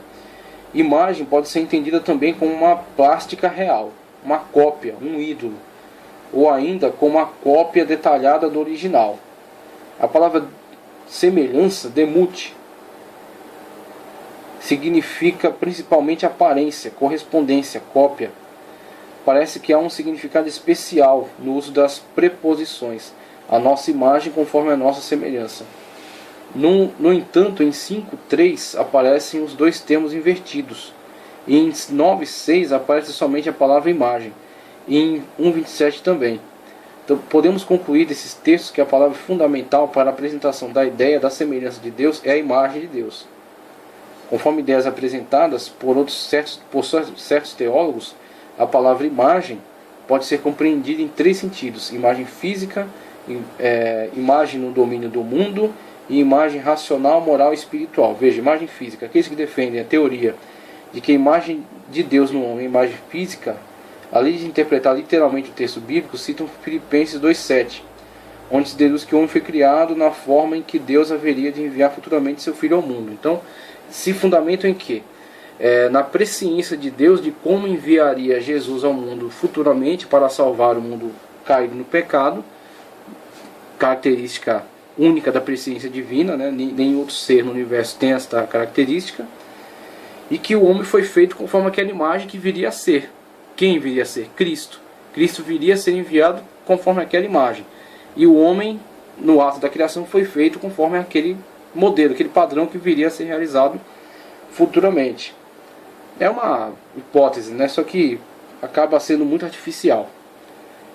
Imagem pode ser entendida também como uma plástica real, uma cópia, um ídolo, ou ainda como uma cópia detalhada do original. A palavra semelhança, demute, significa principalmente aparência, correspondência, cópia. Parece que há um significado especial no uso das preposições, a nossa imagem conforme a nossa semelhança. No entanto, em 5:3 aparecem os dois termos invertidos. E em 9:6 aparece somente a palavra imagem. E em 1:27 também. Então podemos concluir desses textos que a palavra fundamental para a apresentação da ideia da semelhança de Deus é a imagem de Deus. Conforme ideias apresentadas por certos teólogos, a palavra imagem pode ser compreendida em três sentidos: imagem física, imagem no domínio do mundo e imagem racional, moral e espiritual. Veja, imagem física. Aqueles que defendem a teoria de que a imagem de Deus no homem é imagem física, além de interpretar literalmente o texto bíblico, citam Filipenses 2:7, onde se deduz que o homem foi criado na forma em que Deus haveria de enviar futuramente seu Filho ao mundo. Então, se fundamentam em quê? Na presciência de Deus de como enviaria Jesus ao mundo futuramente para salvar o mundo caído no pecado, característica única da presciência divina, né? Nenhum outro ser no universo tem esta característica, e que o homem foi feito conforme aquela imagem que viria a ser. Quem viria a ser? Cristo. Cristo viria a ser enviado conforme aquela imagem, e o homem no ato da criação foi feito conforme aquele modelo, aquele padrão que viria a ser realizado futuramente. É uma hipótese, né? Só que acaba sendo muito artificial.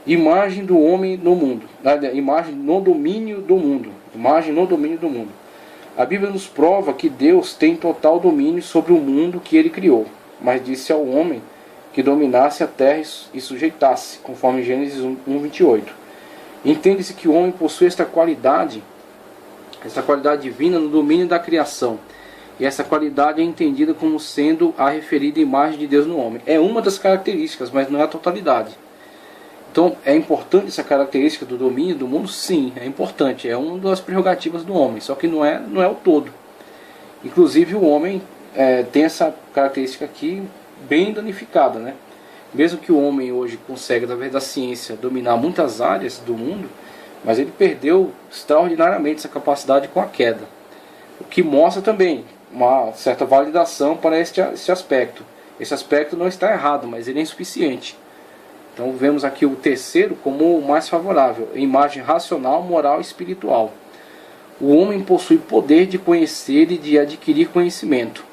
Imagem do homem no mundo, imagem no domínio do mundo, imagem no domínio do mundo. A Bíblia nos prova que Deus tem total domínio sobre o mundo que Ele criou, mas disse ao homem que dominasse a terra e sujeitasse, conforme Gênesis 1:28. Entende-se que o homem possui esta qualidade divina no domínio da criação, e essa qualidade é entendida como sendo a referida imagem de Deus no homem. É uma das características, mas não é a totalidade. Então, é importante essa característica do domínio do mundo? Sim, é importante. É uma das prerrogativas do homem, só que não é o todo. Inclusive, o homem tem essa característica aqui bem danificada, né? Mesmo que o homem hoje consiga, através da ciência, dominar muitas áreas do mundo, mas ele perdeu extraordinariamente essa capacidade com a queda. O que mostra também uma certa validação para esse aspecto. Esse aspecto não está errado, mas ele é insuficiente. Então vemos aqui o terceiro como o mais favorável, a imagem racional, moral e espiritual. O homem possui poder de conhecer e de adquirir conhecimento.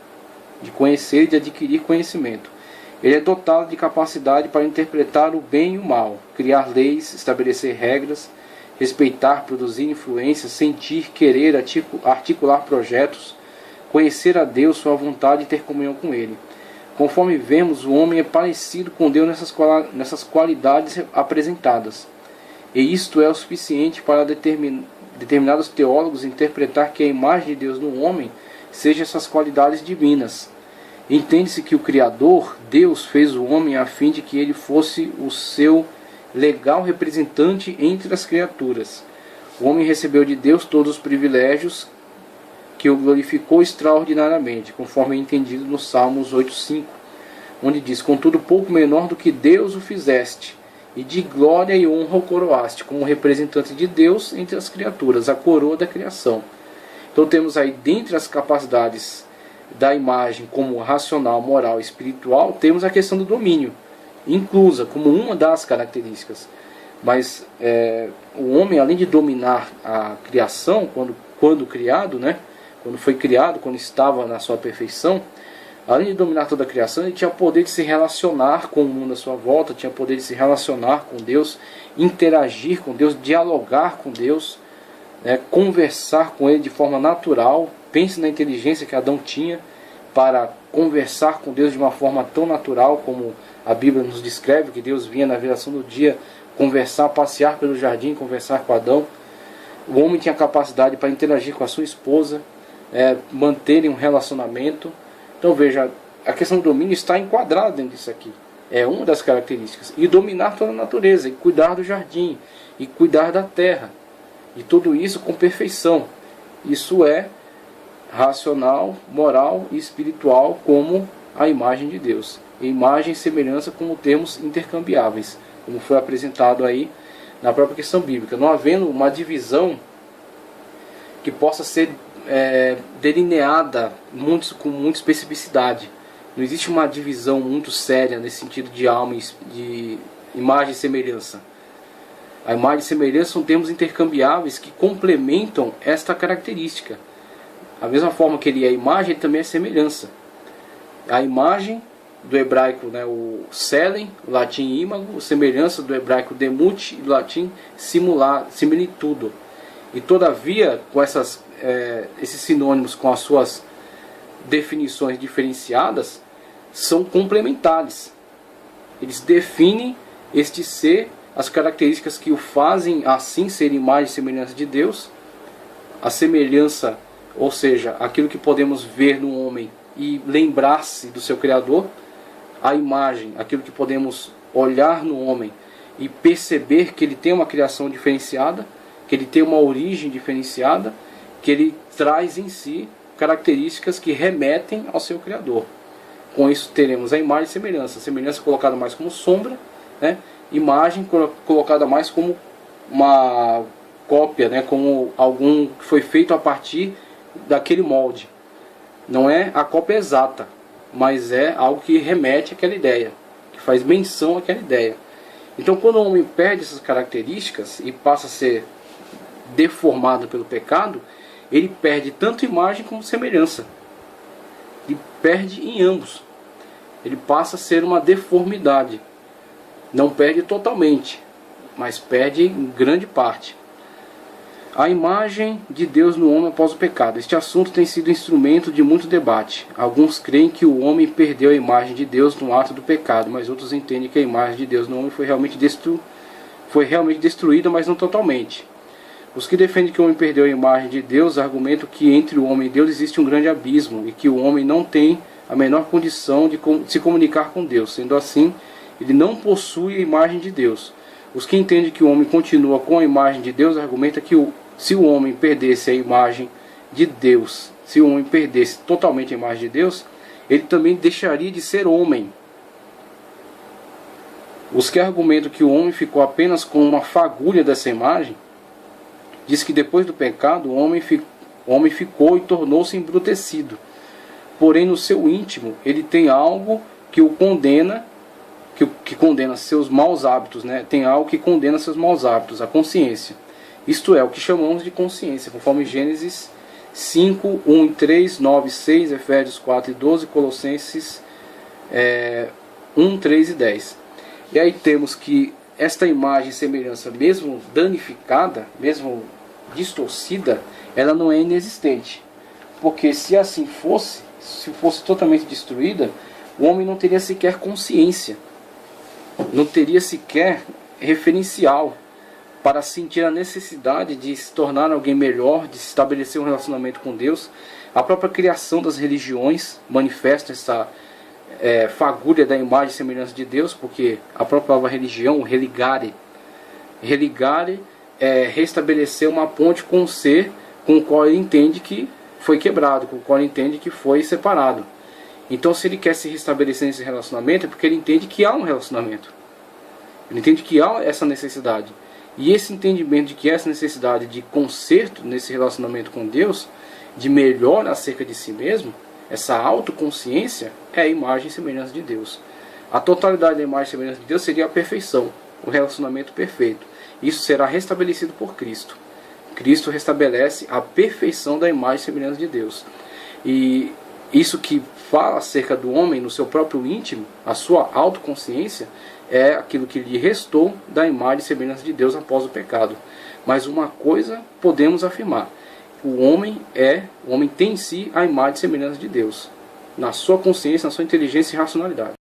Ele é dotado de capacidade para interpretar o bem e o mal, criar leis, estabelecer regras, respeitar, produzir influências, sentir, querer, articular projetos, conhecer a Deus, sua vontade e ter comunhão com Ele. Conforme vemos, o homem é parecido com Deus nessas qualidades apresentadas. E isto é o suficiente para determinados teólogos interpretar que a imagem de Deus no homem seja essas qualidades divinas. Entende-se que o Criador, Deus, fez o homem a fim de que ele fosse o seu legal representante entre as criaturas. O homem recebeu de Deus todos os privilégios que o glorificou extraordinariamente, conforme é entendido no Salmos 8:5, onde diz: contudo pouco menor do que Deus o fizeste, e de glória e honra o coroaste, como representante de Deus entre as criaturas, a coroa da criação. Então temos aí, dentre as capacidades da imagem como racional, moral e espiritual, temos a questão do domínio, inclusa como uma das características. Mas o homem, além de dominar a criação, quando criado, né? Quando foi criado, quando estava na sua perfeição, além de dominar toda a criação, ele tinha poder de se relacionar com o mundo à sua volta, tinha poder de se relacionar com Deus, interagir com Deus, dialogar com Deus, conversar com Ele de forma natural. Pense na inteligência que Adão tinha para conversar com Deus de uma forma tão natural como a Bíblia nos descreve, que Deus vinha na viração do dia conversar, passear pelo jardim, conversar com Adão. O homem tinha capacidade para interagir com a sua esposa, manterem um relacionamento. Então veja, a questão do domínio está enquadrada dentro disso aqui. É uma das características. E dominar toda a natureza, e cuidar do jardim, e cuidar da terra. E tudo isso com perfeição. Isso é racional, moral e espiritual como a imagem de Deus. Imagem e semelhança como termos intercambiáveis, como foi apresentado aí na própria questão bíblica. Não havendo uma divisão que possa ser delineada com muita especificidade. Não existe uma divisão muito séria nesse sentido de alma, de imagem e semelhança. A imagem e semelhança são termos intercambiáveis que complementam esta característica. Da mesma forma que ele é imagem, ele também é semelhança. A imagem do hebraico, né, o selen, o latim imago, a semelhança do hebraico demut e do latim similitudo. E todavia, com esses sinônimos, com as suas definições diferenciadas, são complementares. Eles definem este ser, as características que o fazem assim ser imagem e semelhança de Deus, a semelhança, ou seja, aquilo que podemos ver no homem e lembrar-se do seu Criador, a imagem, aquilo que podemos olhar no homem e perceber que ele tem uma criação diferenciada, que ele tem uma origem diferenciada, que ele traz em si características que remetem ao seu Criador. Com isso teremos a imagem e semelhança colocada mais como sombra, né? Imagem colocada mais como uma cópia, né? Como algum que foi feito a partir daquele molde. Não é a cópia exata, mas é algo que remete àquela ideia, que faz menção àquela ideia. Então, quando o homem perde essas características e passa a ser deformado pelo pecado, ele perde tanto imagem como semelhança. E perde em ambos. Ele passa a ser uma deformidade. Não perde totalmente, mas perde em grande parte. A imagem de Deus no homem após o pecado. Este assunto tem sido instrumento de muito debate. Alguns creem que o homem perdeu a imagem de Deus no ato do pecado, mas outros entendem que a imagem de Deus no homem foi realmente destruída, mas não totalmente. Os que defendem que o homem perdeu a imagem de Deus argumentam que entre o homem e Deus existe um grande abismo e que o homem não tem a menor condição de se comunicar com Deus. Sendo assim, ele não possui a imagem de Deus. Os que entendem que o homem continua com a imagem de Deus argumentam que se o homem perdesse a imagem de Deus, se o homem perdesse totalmente a imagem de Deus, ele também deixaria de ser homem. Os que argumentam que o homem ficou apenas com uma fagulha dessa imagem, diz que depois do pecado o homem ficou e tornou-se embrutecido. Porém, no seu íntimo, ele tem algo que o condena, que condena seus maus hábitos, né? Tem algo que condena seus maus hábitos, a consciência. Isto é, o que chamamos de consciência, conforme Gênesis 5, 1 e 3, 9 e 6, Efésios 4 e 12, Colossenses 1, 3 e 10. E aí temos que esta imagem e semelhança, mesmo danificada, mesmo distorcida, ela não é inexistente. Porque se assim fosse, se fosse totalmente destruída, o homem não teria sequer consciência, não teria sequer referencial para sentir a necessidade de se tornar alguém melhor, de se estabelecer um relacionamento com Deus. A própria criação das religiões manifesta essa fagulha da imagem e semelhança de Deus, porque a própria palavra religião, religare, é restabelecer uma ponte com o ser com o qual ele entende que foi quebrado, com o qual ele entende que foi separado. Então, se ele quer se restabelecer nesse relacionamento, é porque ele entende que há um relacionamento. Ele entende que há essa necessidade. E esse entendimento de que há essa necessidade de conserto nesse relacionamento com Deus, de melhor acerca de si mesmo, essa autoconsciência é a imagem e semelhança de Deus. A totalidade da imagem e semelhança de Deus seria a perfeição, o relacionamento perfeito. Isso será restabelecido por Cristo. Cristo restabelece a perfeição da imagem e semelhança de Deus. E isso que fala acerca do homem no seu próprio íntimo, a sua autoconsciência, é aquilo que lhe restou da imagem e semelhança de Deus após o pecado. Mas uma coisa podemos afirmar: o homem tem em si a imagem e semelhança de Deus, na sua consciência, na sua inteligência e racionalidade.